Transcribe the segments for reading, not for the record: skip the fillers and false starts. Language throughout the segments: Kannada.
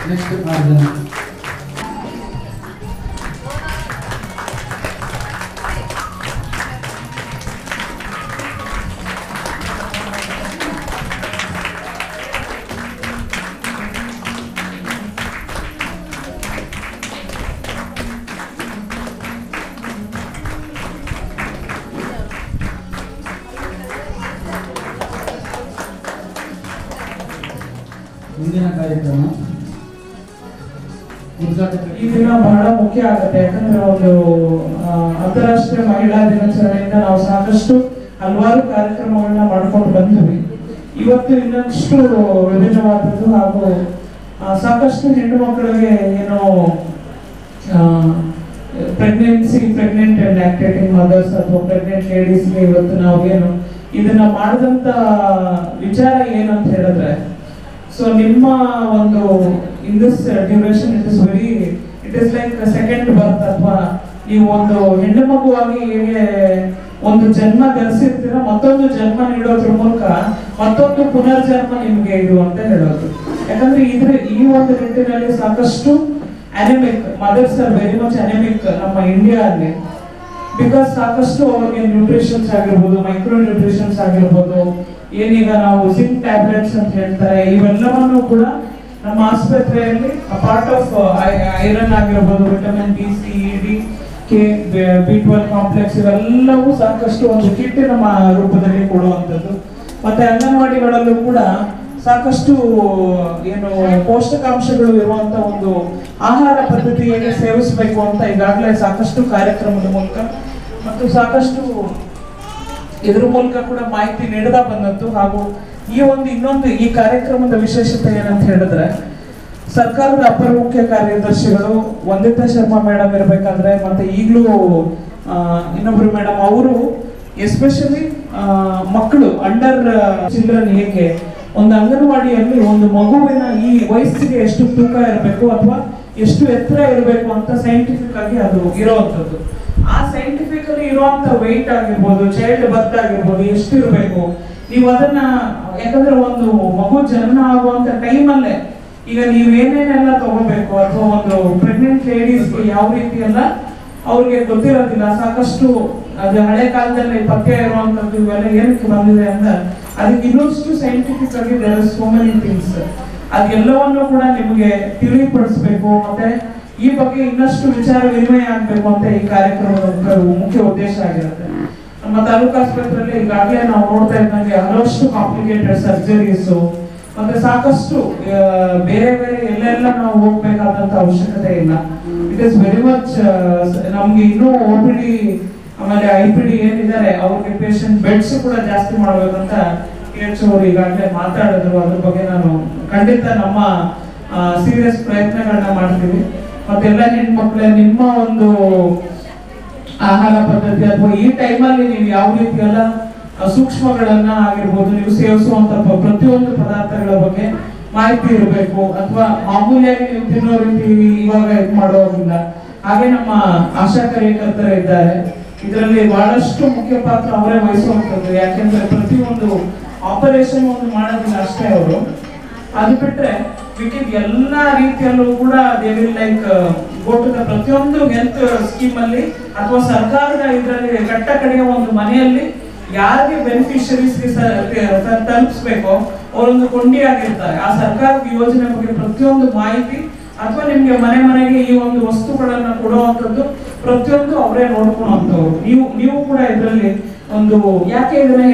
ನೆಕ್ಸ್ಟ್ ಮಾರ್ಗನ ಮುಂದಿನ ಕಾರ್ಯಕ್ರಮ ಈ ದಿನ ಬಹಳ ಮುಖ್ಯ ಆಗುತ್ತೆ. ಯಾಕಂದ್ರೆ ಒಂದು ಅಂತಾರಾಷ್ಟ್ರೀಯ ಮಹಿಳಾ ದಿನಾಚರಣೆಯಿಂದ ನಾವು ಸಾಕಷ್ಟು ಹಲವಾರು ಕಾರ್ಯಕ್ರಮಗಳನ್ನ ಮಾಡ್ಕೊಂಡು ಬಂದ್ವಿ. ಇವತ್ತು ಇನ್ನಷ್ಟು ವಿಭಿನ್ನವಾದದ್ದು ಹಾಗೂ ಸಾಕಷ್ಟು ಹೆಣ್ಣು ಮಕ್ಕಳಿಗೆ ಏನೋ ಪ್ರೆಗ್ನೆಂಟ್ ಅಂಡ್ ಲ್ಯಾಕ್ಟೇಟಿಂಗ್ ಮದರ್ಸ್ ಅಥವಾ ಪ್ರೆಗ್ನೆಂಟ್ ಲೇಡೀಸ್ಗೆ ಇವತ್ತು ನಾವು ಏನು ಇದನ್ನ ಮಾಡಿದಂತ ವಿಚಾರ ಏನು ಅಂತ ಹೇಳಿದ್ರೆ, ಸೊ ನಿಮ್ಮ ಒಂದು in this duration it is like second birth, ಅಥವಾ ನೀವು ಒಂದು ಹೆಣ್ಣು ಮಗುವಾಗಿ ಹೇಗೆ ಒಂದು ಜನ್ಮ ಧರಿಸಿರ್ತೀರ, ಮತ್ತೊಂದು ಜನ್ಮ ನೀಡೋದ್ರ ಮೂಲಕ ಮತ್ತೊಂದು ಪುನರ್ಜನ್ಮ ನಿಮ್ಗೆ ಇದು ಅಂತ ಹೇಳೋದು. ಯಾಕಂದ್ರೆ ಈ ಒಂದು ನಿಟ್ಟಿನಲ್ಲಿ ಸಾಕಷ್ಟು anaemic mothers are very much anaemic ನಮ್ಮ ಇಂಡಿಯಾ ಅಲ್ಲಿ. ಬಿಕಾಸ್ ಸಾಕಷ್ಟು ಅವ್ರಿಗೆ ನ್ಯೂಟ್ರಿಷನ್ಸ್ ಆಗಿರ್ಬೋದು, ಮೈಕ್ರೋ ನ್ಯೂಟ್ರಿಷನ್ಸ್ ಆಗಿರ್ಬೋದು, ಏನೀಗ ನಾವು ಜಿಂಕ್ ಟ್ಯಾಬ್ಲೆಟ್ಸ್ ಅಂತ ಹೇಳ್ತಾರೆ, ಇವೆಲ್ಲವನ್ನು ಕೂಡ ನಮ್ಮ ಆಸ್ಪತ್ರೆಯಲ್ಲಿ ಪಾರ್ಟ್ ಆಫ್ ಐರನ್ ಆಗಿರ್ಬೋದು, vitamin D, C, D, K, B12 complex ಇವೆಲ್ಲವೂ ಸಾಕಷ್ಟು ಒಂದು ಕಿಟ್ಟಿನ ರೂಪದಲ್ಲಿ ಕೊಡುವಂಥದ್ದು. ಮತ್ತೆ ಅಂಗನವಾಡಿಗಳಲ್ಲೂ ಕೂಡ ಸಾಕಷ್ಟು ಏನು ಪೌಷ್ಟಿಕಾಂಶಗಳು ಇರುವಂತ ಒಂದು ಆಹಾರ ಪದ್ಧತಿ ಹೇಗೆ ಸೇವಿಸಬೇಕು ಅಂತ ಈಗಾಗಲೇ ಸಾಕಷ್ಟು ಕಾರ್ಯಕ್ರಮದ ಮೂಲಕ ಮತ್ತು ಸಾಕಷ್ಟು ಇದ್ರ ಮೂಲಕ ಕೂಡ ಮಾಹಿತಿ ನೀಡದ ಬಂದದ್ದು. ಹಾಗೂ ಇನ್ನೊಂದು ಈ ಕಾರ್ಯಕ್ರಮದ ವಿಶೇಷತೆ ಏನಂತ ಹೇಳಿದ್ರೆ, ಸರ್ಕಾರದ ಅಪರ ಮುಖ್ಯ ಕಾರ್ಯದರ್ಶಿಗಳು ವಂದಿತಾ ಶರ್ಮಾ ಮೇಡಮ್ ಇರಬೇಕಾದ್ರೆ, ಮತ್ತೆ ಈಗಲೂ ಇನ್ನೊಬ್ರು ಮೇಡಮ್, ಅವರು ಎಸ್ಪೆಷಲಿ ಮಕ್ಕಳು ಅಂಡರ್ ಚಿಲ್ಡ್ರನ್ ಹೇಗೆ ಒಂದು ಅಂಗನವಾಡಿಯಲ್ಲಿ ಒಂದು ಮಗುವಿನ ಈ ವಯಸ್ಸಿಗೆ ಎಷ್ಟು ತೂಕ ಇರಬೇಕು ಅಥವಾ ಎಷ್ಟು ಎತ್ತರ ಇರಬೇಕು ಅಂತ ಸೈಂಟಿಫಿಕ್ ಆಗಿ ಅದು ಇರುವಂತದ್ದು. ಆ ಸೈಂಟಿಫಿಕಲಿ ಇರುವಂತ ವೆಯ್ಟ್ ಆಗಿರ್ಬೋದು, ಚೈಲ್ಡ್ ಬರ್ತ್ ಆಗಿರ್ಬೋದು, ಎಷ್ಟು ಇರಬೇಕು ನೀವು ಅದನ್ನ, ಯಾಕಂದ್ರೆ ಒಂದು ಮಗು ಜನ್ಮ ಆಗುವಂತ ಟೈಮಲ್ಲೇ ಈಗ ನೀವೇನೇನೆಲ್ಲ ತಗೋಬೇಕು, ಅಥವಾ ಒಂದು ಪ್ರೆಗ್ನೆಂಟ್ ಲೇಡೀಸ್ಗೆ ಯಾವ ರೀತಿ ಎಲ್ಲ ಅವ್ರಿಗೆ ಗೊತ್ತಿರೋದಿಲ್ಲ. ಸಾಕಷ್ಟು ಅದು ಹಳೆ ಕಾಲದಲ್ಲಿ ಪಥ್ಯ ಇರುವಂತದ್ದು ಇವೆಲ್ಲ ಏನಕ್ಕೆ ಬಂದಿದೆ ಅಂತ ಅದಕ್ಕೆ ಇನ್ನಷ್ಟು ಸೈಂಟಿಫಿಕ್ ಆಗಿ there are so many things. ಅದೆಲ್ಲವನ್ನು ಕೂಡ ನಿಮಗೆ ತಿಳಿಪಡಿಸಬೇಕು, ಮತ್ತೆ ಈ ಬಗ್ಗೆ ಇನ್ನಷ್ಟು ವಿಚಾರ ವಿನಿಮಯ ಆಗ್ಬೇಕು ಅಂತ ಈ ಕಾರ್ಯಕ್ರಮದ ಮುಖ್ಯ ಉದ್ದೇಶ ಆಗಿರುತ್ತೆ. ನಮ್ಮ ತಾಲೂಕು ಆಸ್ಪತ್ರೆಯಲ್ಲಿ ಈಗಾಗಲೇ ನಾವು ನೋಡ್ತಾ ಇದ್ದಂಗೆ ಹಲವಷ್ಟು ಕಾಂಪ್ಲಿಕೇಟೆಡ್ ಸರ್ಜರೀಸ್, ಮತ್ತೆ ಸಾಕಷ್ಟು ಬೇರೆ ಬೇರೆ ಎಲ್ಲೆಲ್ಲ ನಾವು ಹೋಗ್ಬೇಕಾದಂತ ಅವಶ್ಯಕತೆ ಇಲ್ಲ. ಇಟ್ ಇಸ್ ವೆರಿ ಮಚ್ ನಮ್ಗೆ ಇನ್ನೂ OPD ಆಮೇಲೆ IPD ಏನಿದ್ದಾರೆ ಅವ್ರಿಗೆ ಪೇಷಂಟ್ ಬೆಡ್ಸ್ ಕೂಡ ಜಾಸ್ತಿ ಮಾಡ್ಬೇಕಂತ ಅವರು ಈಗಾಗಲೇ ಮಾತಾಡಿದ್ರು. ಅದ್ರ ಬಗ್ಗೆ ನಾನು ಖಂಡಿತ ನಮ್ಮ ಸೀರಿಯಸ್ ಪ್ರಯತ್ನಗಳನ್ನ ಮಾಡ್ತೀವಿ. ಮತ್ತೆಲ್ಲ ಹೆಣ್ಮಕ್ಳೇ ನಿಮ್ಮ ಒಂದು ಆಹಾರ ಪದ್ಧತಿ ಅಥವಾ ಈ ಟೈಮಲ್ಲಿ ನೀವು ಯಾವ ರೀತಿ ಎಲ್ಲ ಸೂಕ್ಷ್ಮಗಳನ್ನ ಆಗಿರ್ಬೋದು, ನೀವು ಸೇವಿಸುವಂತ ಪ್ರತಿಯೊಂದು ಪದಾರ್ಥಗಳ ಬಗ್ಗೆ ಮಾಹಿತಿ ಇರಬೇಕು. ಅಥವಾ ಮಾಮೂಲಿಯಾಗಿ ನೀವು ತಿನ್ನೋ ರೀತಿ ಇವಾಗ ಇದು ಮಾಡೋದಿಲ್ಲ. ಹಾಗೆ ನಮ್ಮ ಆಶಾ ಕಾರ್ಯಕರ್ತರು ಇದ್ದಾರೆ, ಇದರಲ್ಲಿ ಬಹಳಷ್ಟು ಮುಖ್ಯ ಪಾತ್ರ ಅವರೇ ವಹಿಸುವಂಥದ್ದು. ಯಾಕೆಂದ್ರೆ ಪ್ರತಿಯೊಂದು ಆಪರೇಷನ್ ಒಂದು ಮಾಡೋದಿಲ್ಲ ಅಷ್ಟೇ ಅವರು, ಅದು ಬಿಟ್ರೆ ಮಿಕ್ಕಿದ ಎಲ್ಲಾ ರೀತಿಯಲ್ಲೂ ಕೂಡ they will like go to the ಪ್ರತಿಯೊಂದು ಹೆಲ್ತ್ ಸ್ಕೀಮ್ ಅಲ್ಲಿ ಅಥವಾ ಸರ್ಕಾರದ ಇದರಲ್ಲಿ ಕಟ್ಟ ಕಡೆಯ ಒಂದು ಮನೆಯಲ್ಲಿ ಯಾರಿಗೆ ಬೆನಿಫಿಷರೀಸ್ಗೆ ತಲುಪಿಸ್ಬೇಕೋ ಅವರೊಂದು ಕೊಂಡಿ ಆಗಿರ್ತಾರೆ. ಆ ಸರ್ಕಾರದ ಯೋಜನೆ ಬಗ್ಗೆ ಪ್ರತಿಯೊಂದು ಮಾಹಿತಿ ಅಥವಾ ನಿಮ್ಗೆ ಮನೆಗೆ ಈ ಒಂದು ವಸ್ತುಗಳನ್ನ ಕೊಡುವಂಥದ್ದು ಪ್ರತಿಯೊಂದು ಅವರೇ ನೋಡ್ಕೊಳ್ಳುವಂಥವ್ರು. ನೀವು ಕೂಡ ಇದರಲ್ಲಿ ಒಂದು ಯಾಕೆ ಇದನ್ನ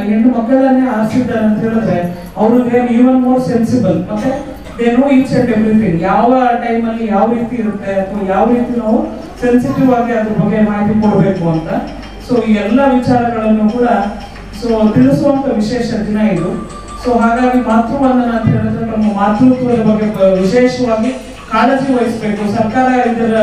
ಹೆಣ್ಣು ಮಕ್ಕಳನ್ನೇ ಆರಿಸಿದ್ದಾರೆ ಅಂತ ಹೇಳಿದ್ರೆ, ಅವರು they are even more sensible, ಮತ್ತೆ they know each and everything. ಯಾವ ಟೈಮಲ್ಲಿ ಯಾವ ರೀತಿ ಇರುತ್ತೆ ಅಥವಾ ಯಾವ ರೀತಿ ನಾವು ಸೆನ್ಸಿಟಿವ್ ಆಗಿ ಅದ್ರ ಬಗ್ಗೆ ಮಾಹಿತಿ ಕೊಡಬೇಕು ಅಂತ. ಸೊ ಈ ಎಲ್ಲ ವಿಚಾರಗಳನ್ನು ಕೂಡ ತಿಳಿಸುವಂತ ವಿಶೇಷ ದಿನ ಇದು. ಸೊ ಹಾಗಾಗಿ ಮಾತೃವಂದನ ಅಂತ ಹೇಳಿದ್ರೆ ನಮ್ಮ ಮಾತೃತ್ವದ ಬಗ್ಗೆ ವಿಶೇಷವಾಗಿ ಕಾಳಜಿ ವಹಿಸಬೇಕು. ಸರ್ಕಾರ ಇದರ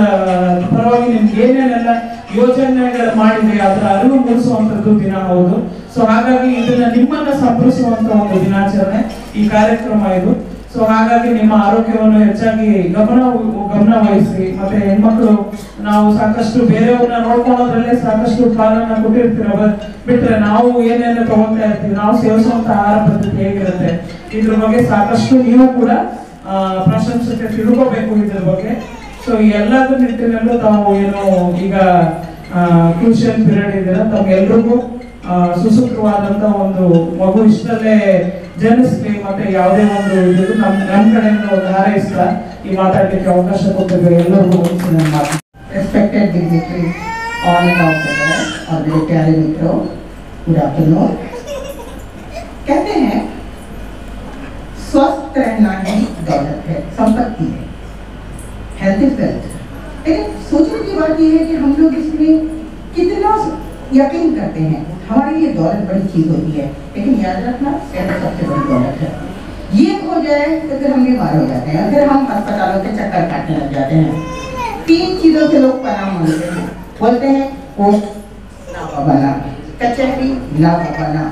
ಪರವಾಗಿ ನಿಮ್ಗೆ ಏನೇನೆಲ್ಲ ಯೋಜನೆಗಳು ಮಾಡಿದೆ ಅದರ ಅರಿವು ಮೂಡಿಸುವಂತದ್ದು ದಿನ ಹೌದು. ಸೊ ಹಾಗಾಗಿ ಇದನ್ನ ನಿಮ್ಮನ್ನ ಸಂಭ್ರಮಿಸುವಂತ ಒಂದು ದಿನಾಚರಣೆ ಈ ಕಾರ್ಯಕ್ರಮ ಇದು. ಸೊ ಹಾಗಾಗಿ ನಿಮ್ಮ ಆರೋಗ್ಯವನ್ನು ಹೆಚ್ಚಾಗಿ ಗಮನ ವಹಿಸಿ. ಮತ್ತೆ ಹೆಣ್ಮಕ್ಳು ನಾವು ಸಾಕಷ್ಟು ಬೇರೆಯವ್ರನ್ನ ನೋಡ್ಕೊಳ್ಳೋದ್ರಲ್ಲೇ ಸಾಕಷ್ಟು ಕಾಲನ್ನ ಕೊಟ್ಟಿರ್ತೀರ, ಬಿಟ್ರೆ ನಾವು ಏನೇನು ತಗೊಳ್ತಾ ಇರ್ತೀವಿ, ನಾವು ಸೇವಿಸುವಂತ ಆಹಾರ ಪದ್ಧತಿ ಹೇಗಿರುತ್ತೆ ಇದ್ರ ಬಗ್ಗೆ ಸಾಕಷ್ಟು ನೀವು ಕೂಡ ಪ್ರಶಂಸತೆ ತಿಳ್ಕೋಬೇಕು ಇದ್ರ ಬಗ್ಗೆ. ಸೊ ಎಲ್ಲದರ ನಿಟ್ಟಿನಲ್ಲೂ ತಾವು ಏನು ಈಗ ಕ್ರೂಷಿಯಲ್ ಪೀರಿಯಡ್ ಇದೆಯಲ್ಲ, ತಮ್ಗೆಲ್ರಿಗೂ ಸುಸೂತ್ರವಾದಂತ ಒಂದು ಮಗು ಇಷ್ಟಲ್ಲೇ ಜನಿಸ್ಲಿ, ಮತ್ತೆ ಯಾವುದೇ ಒಂದು ಇದು ನಮ್ಮ ಕಡೆಯಿಂದ ಒಂದು ಹಾರೈಸ್ತಾ ಈ ಮಾತಾಡಲಿಕ್ಕೆ ಅವಕಾಶ ಕೊಟ್ಟಿದ್ದು ಎಲ್ಲರಿಗೂ ನನ್ನ ಮಾತು. Respected dignitaries, all and all together, और मेरे प्यारे मित्रों, गुड आफ्टरनून। कहते हैं स्वस्थ रहना ही दौलत है, संपत्ति है, हेल्थ इज वेल्थ। लेकिन सोचने की बात यह है कि हम लोग इसमें कितना यकीन करते हैं। हमारे लिए दौलत बड़ी चीज होती है, लेकिन याद रखना सेहत सबसे बड़ी दौलत है। ये हो जाए तो फिर हम बीमार हो जाते हैं, फिर हम अस्पतालों के चक्कर काटने लग जाते हैं। 3 चीजों से लोग पनाह मांगते हैं, बोलते हैं कोर्ट ना बाबा ना, कचहरी ना बाबा ना,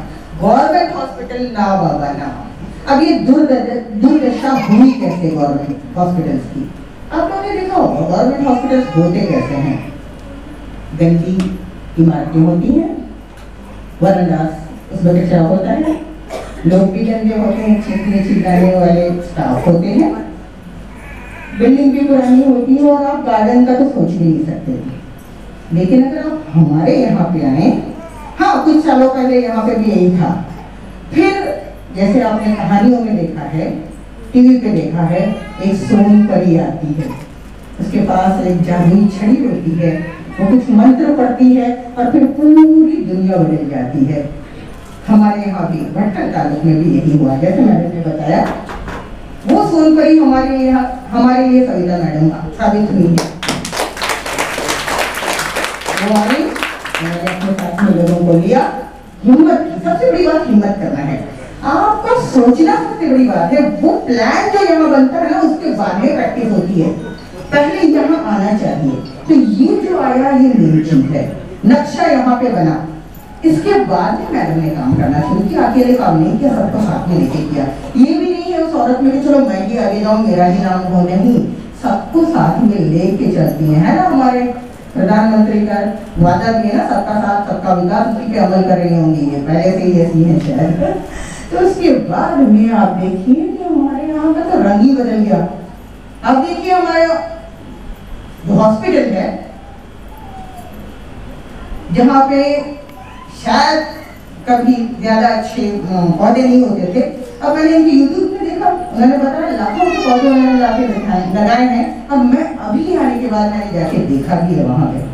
गवर्नमेंट हॉस्पिटल ना बाबा ना। अब ये दुर्दशा हुई कैसे गवर्नमेंट हॉस्पिटल्स की? आप लोगों ने देखा होगा गवर्नमेंट हॉस्पिटल्स होते कैसे हैं? गंदी इमारतें होती हैं, वरंडास उसमें कचरा होता है, लोग भी गंदे होते हैं, चीखने चिल्लाने वाले स्टाफ होते हैं, बिल्डिंग भी पुरानी होती है और आप गार्डन का तो सोच भी नहीं सकते। लेकिन अगर आप हमारे यहाँ पे आए, हाँ कुछ सालों पहले यहाँ पे भी यही था, फिर जैसे आपने कहानियों में देखा है, टीवी पे देखा है, एक सोन परी आती है, उसके पास एक जादुई छड़ी होती है, वो कुछ मंत्र पढ़ती है और फिर पूरी दुनिया बदल जाती है। हमारे यहाँ भी भटकल तालुक में भी यही हुआ, जैसे मैंने ने बताया। वो सोनपरी हमारे लिए सविता मैडम साबित हुई है। वो आई, मैंने अपने साथ में लोगों को लिया, हिम्मत की, सबसे बड़ी बात हिम्मत करना है। आपको सोचना सबसे बड़ी बात है। वो प्लान जो यहाँ बनता है ना, उसके बाद में प्रैक्टिस होती है, पहले यहाँ आना चाहिए। तो ये जो आया ये मेरी चीज है, नक्शा यहाँ पे बना, इसके बाद में मैडम ने काम करना शुरू किया। अकेले काम नहीं किया, सबको साथ में लेके किया। ये भी नहीं है उस औरत में कि चलो मैं ही आगे जाऊँ, मेरा ही नाम हो, नहीं, सबको साथ में लेके चलती है ना। हमारे प्रधानमंत्री का वादा भी है ना, सबका साथ सबका विकास, उसी पे अमल कर रही होंगी, ये पहले से ही ऐसी है शायद। तो उसके बाद में आप देखिए कि हमारे यहाँ का तो रंग ही बदल गया। अब देखिए हमारे जो हॉस्पिटल है, जहाँ पे शायद कभी ज्यादा अच्छे पौधे नहीं होते थे, अब मैंने इनके यूट्यूब में देखा, उन्होंने बताया लाखों के पौधे उन्होंने लाके लगाए हैं। अब मैं अभी आने के बाद मैंने जाके देखा भी है वहाँ पे,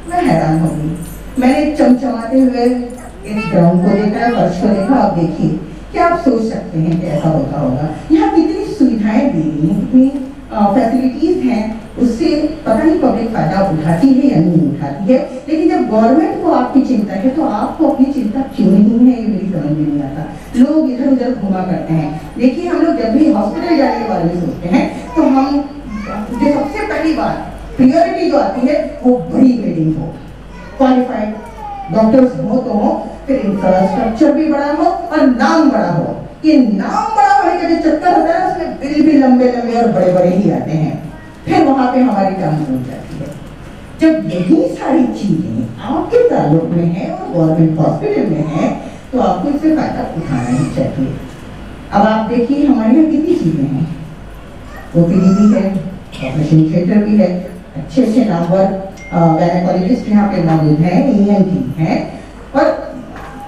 मैं हैरान हो गई। मैंने चमचमाते हुए इस ग्राउंड को देखा, फर्श को देखा। अब देखिए क्या आप सोच सकते हैं कि ऐसा होता होगा? यहाँ कितनी सुविधाएं दी गई हैं, कितनी फैसिलिटीज हैं, उससे पता नहीं पब्लिक फायदा उठाती है या नहीं उठाती है। लेकिन जब गवर्नमेंट को आपकी चिंता है तो आपको अपनी चिंता क्यों नहीं है, ये मेरी समझ में नहीं आता। लोग इधर उधर घुमा करते हैं। देखिए हम लोग जब भी हॉस्पिटल जाने के बारे में सोचते हैं तो हम जो सबसे पहली बात प्रियोरिटी जो आती है वो बड़ी बिल्डिंग हो, क्वालिफाइड डॉक्टर्स हो तो हो, फिर इंफ्रास्ट्रक्चर भी बड़ा हो और नाम बड़ा हो। ये नाम बड़ा होने का जो चक्कर होता है उसमें बिल भी लंबे लंबे और बड़े बड़े ही आते हैं, फिर वहां पे हमारी टांग टूट जाती है। जब यही सारी चीजें आपके ताल्लुक में है और गवर्नमेंट हॉस्पिटल में है तो आपको इससे फायदा उठाना ही चाहिए। अब आप देखिए हमारे यहाँ कितनी चीजें हैं, ओपीडी भी है, ऑपरेशन थिएटर भी है, अच्छे अच्छे नामवर गायनेकोलॉजिस्ट यहाँ पे मौजूद हैं, ENT हैं। और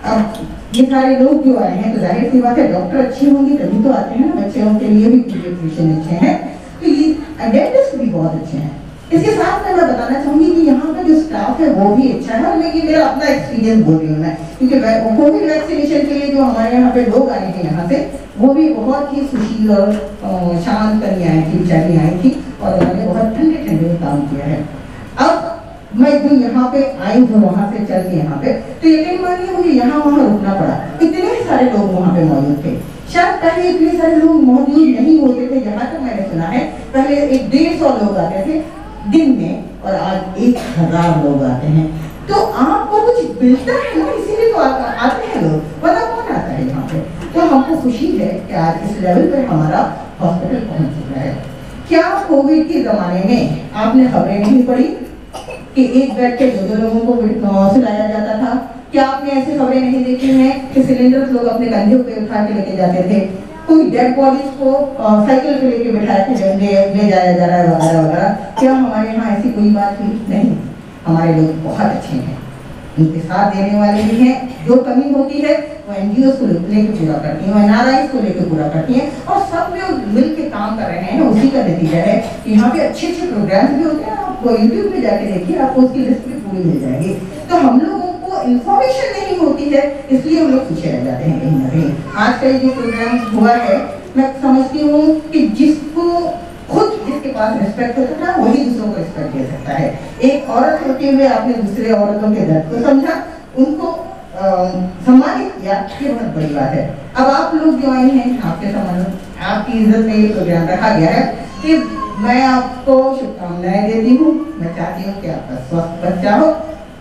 अब ये सारे लोग जो आए हैं तो जाहिर सी बात है डॉक्टर अच्छे होंगे तभी तो आते हैं ना, बच्चों के लिए भी पीडियाट्रिशियन अच्छे हैं, तो ये डेंटिस्ट भी बहुत अच्छे हैं। इसके साथ में मैं बताना चाहूंगी कि यहाँ का जो स्टाफ है वो भी अच्छा है। और मैं ये मेरा अपना एक्सपीरियंस बोल रही हूँ मैं, क्योंकि कोविड वैक्सीनेशन के लिए जो हमारे यहाँ पे लोग आए थे यहाँ से, वो भी बहुत ही सुशील और शांत कन्या आई थी, बेचारी आई थी और उन्होंने बहुत ठंडे ठंडे काम किया है। अब मैं जो यहाँ पे आई जो वहाँ से चल के यहाँ पे, तो यकीन मानिए मुझे यहाँ वहाँ रुकना पड़ा। इतने सारे लोग वहाँ पे मौजूद थे, शायद पहले इतने सारे लोग मौजूद नहीं होते थे। जहाँ तक मैंने सुना है पहले 150 लोग आते थे दिन में और आज 1000 लोग आते हैं। तो आपको कुछ मिलता है ना, इसीलिए तो आते हैं लोग, वरना कौन आता है यहाँ पे। तो हमको खुशी है कि आज इस लेवल पर हमारा हॉस्पिटल पहुँच चुका है। क्या कोविड के जमाने में आपने खबरें नहीं पढ़ी कि एक बेड पे 2 लोगों को सुलाया जाता था? क्या आपने ऐसी खबरें नहीं देखी हैं कि सिलेंडर लोग अपने कंधे पे उठा के लेके जाते थे? कोई डेड बॉडीज को साइकिल पे लेके बैठा के ले जाया जा रहा है वगैरह वगैरह। क्या हमारे यहाँ ऐसी कोई बात हुई? नहीं, हमारे लोग बहुत अच्छे हैं, उनके साथ देने वाले भी हैं। जो कमी होती है वो NGO को लेकर पूरा करती हैं, NRI को लेकर पूरा करती हैं, और सब लोग मिल के काम कर रहे हैं। उसी का नतीजा है कि यहाँ पे अच्छे अच्छे प्रोग्राम्स भी होते हैं। आप YouTube पे जाके देखिए, आपको उसकी लिस्ट भी पूरी मिल जाएगी। तो हम लोगों को इंफॉर्मेशन नहीं होती है, इसलिए हम लोग पीछे रह जाते हैं कहीं ना कहीं। आज का जो प्रोग्राम हुआ है, मैं समझती हूँ कि जिसको खुद जिसके पास रिस्पेक्ट होता है वही दूसरों को रिस्पेक्ट दे सकता है। एक औरत होते हुए आपने दूसरे औरतों के दर्द को समझा, उनको सम्मानित किया, ये बहुत बड़ी बात है। अब आप लोग जो आए हैं, आपके सम्मान, आपकी इज्जत में ये प्रोग्राम रखा गया है कि मैं आपको शुभकामनाएं देती हूँ। मैं चाहती हूँ कि आपका स्वस्थ बच्चा हो,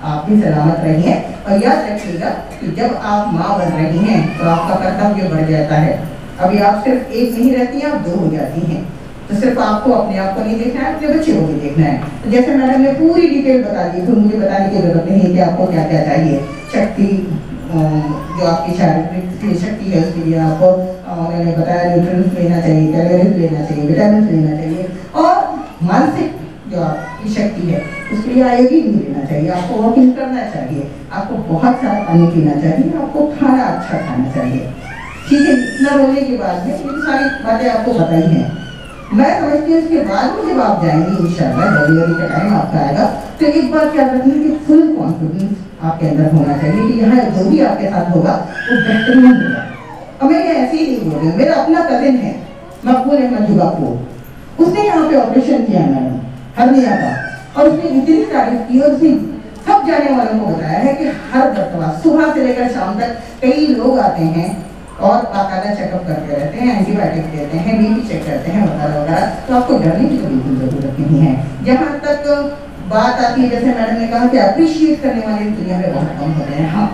आप भी सलामत रहिए, और याद रखिएगा कि जब आप माँ बन रही हैं तो आपका कर्तव्य बढ़ जाता है। अभी आप सिर्फ एक नहीं रहती हैं, आप दो हो जाती हैं। तो सिर्फ आपको अपने आप को नहीं देखना है, अपने बच्चे को भी देखना है। तो जैसे मैडम ने पूरी डिटेल बता दी, तो मुझे बताने की जरूरत नहीं है कि आपको क्या क्या चाहिए। शक्ति, जो आपकी शारीरिक शक्ति है, उसके लिए आपको उन्होंने बताया न्यूट्रिएंट्स लेना चाहिए, कैलोरीज लेना चाहिए, विटामिन लेना चाहिए, और मानसिक जो आपकी शक्ति है उसके लिए आयोडीन भी लेना चाहिए, आपको वॉकिंग करना चाहिए, आपको बहुत सारा पानी पीना चाहिए, आपको खाना अच्छा खाना चाहिए। ठीक है, इतना बोलने के बाद में ये सारी बातें आपको बताई हैं। मैं समझती हूँ इसके बाद में जब आप जाएंगे इंशाल्लाह, डिलीवरी का टाइम आपका आएगा, तो एक बात याद रखनी कि फुल कॉन्फिडेंस आपके अंदर होना चाहिए कि यहाँ जो भी आपके साथ होगा वो बेहतरीन होगा। और मैं ये ऐसे ही नहीं बोल रही हूँ, मेरा अपना कजिन है मकबूल अहमद जुबापुर, उसने यहाँ पे ऑपरेशन किया मैंने हरनिया का, और उसने इतनी तारीफ की, और उसने सब जाने वालों को बताया है कि हर मरतबा सुबह से लेकर शाम तक कई लोग आते हैं और बाकायदा चेकअप करते रहते हैं, एंटीबायोटिक देते हैं, BP चेक करते हैं वगैरह वगैरह। तो आपको डरने की तो बिल्कुल जरूरत नहीं है। जहाँ तक बात आती है, जैसे मैडम ने कहा कि अप्रिशिएट करने वाले दुनिया में बहुत कम होते हैं। हाँ,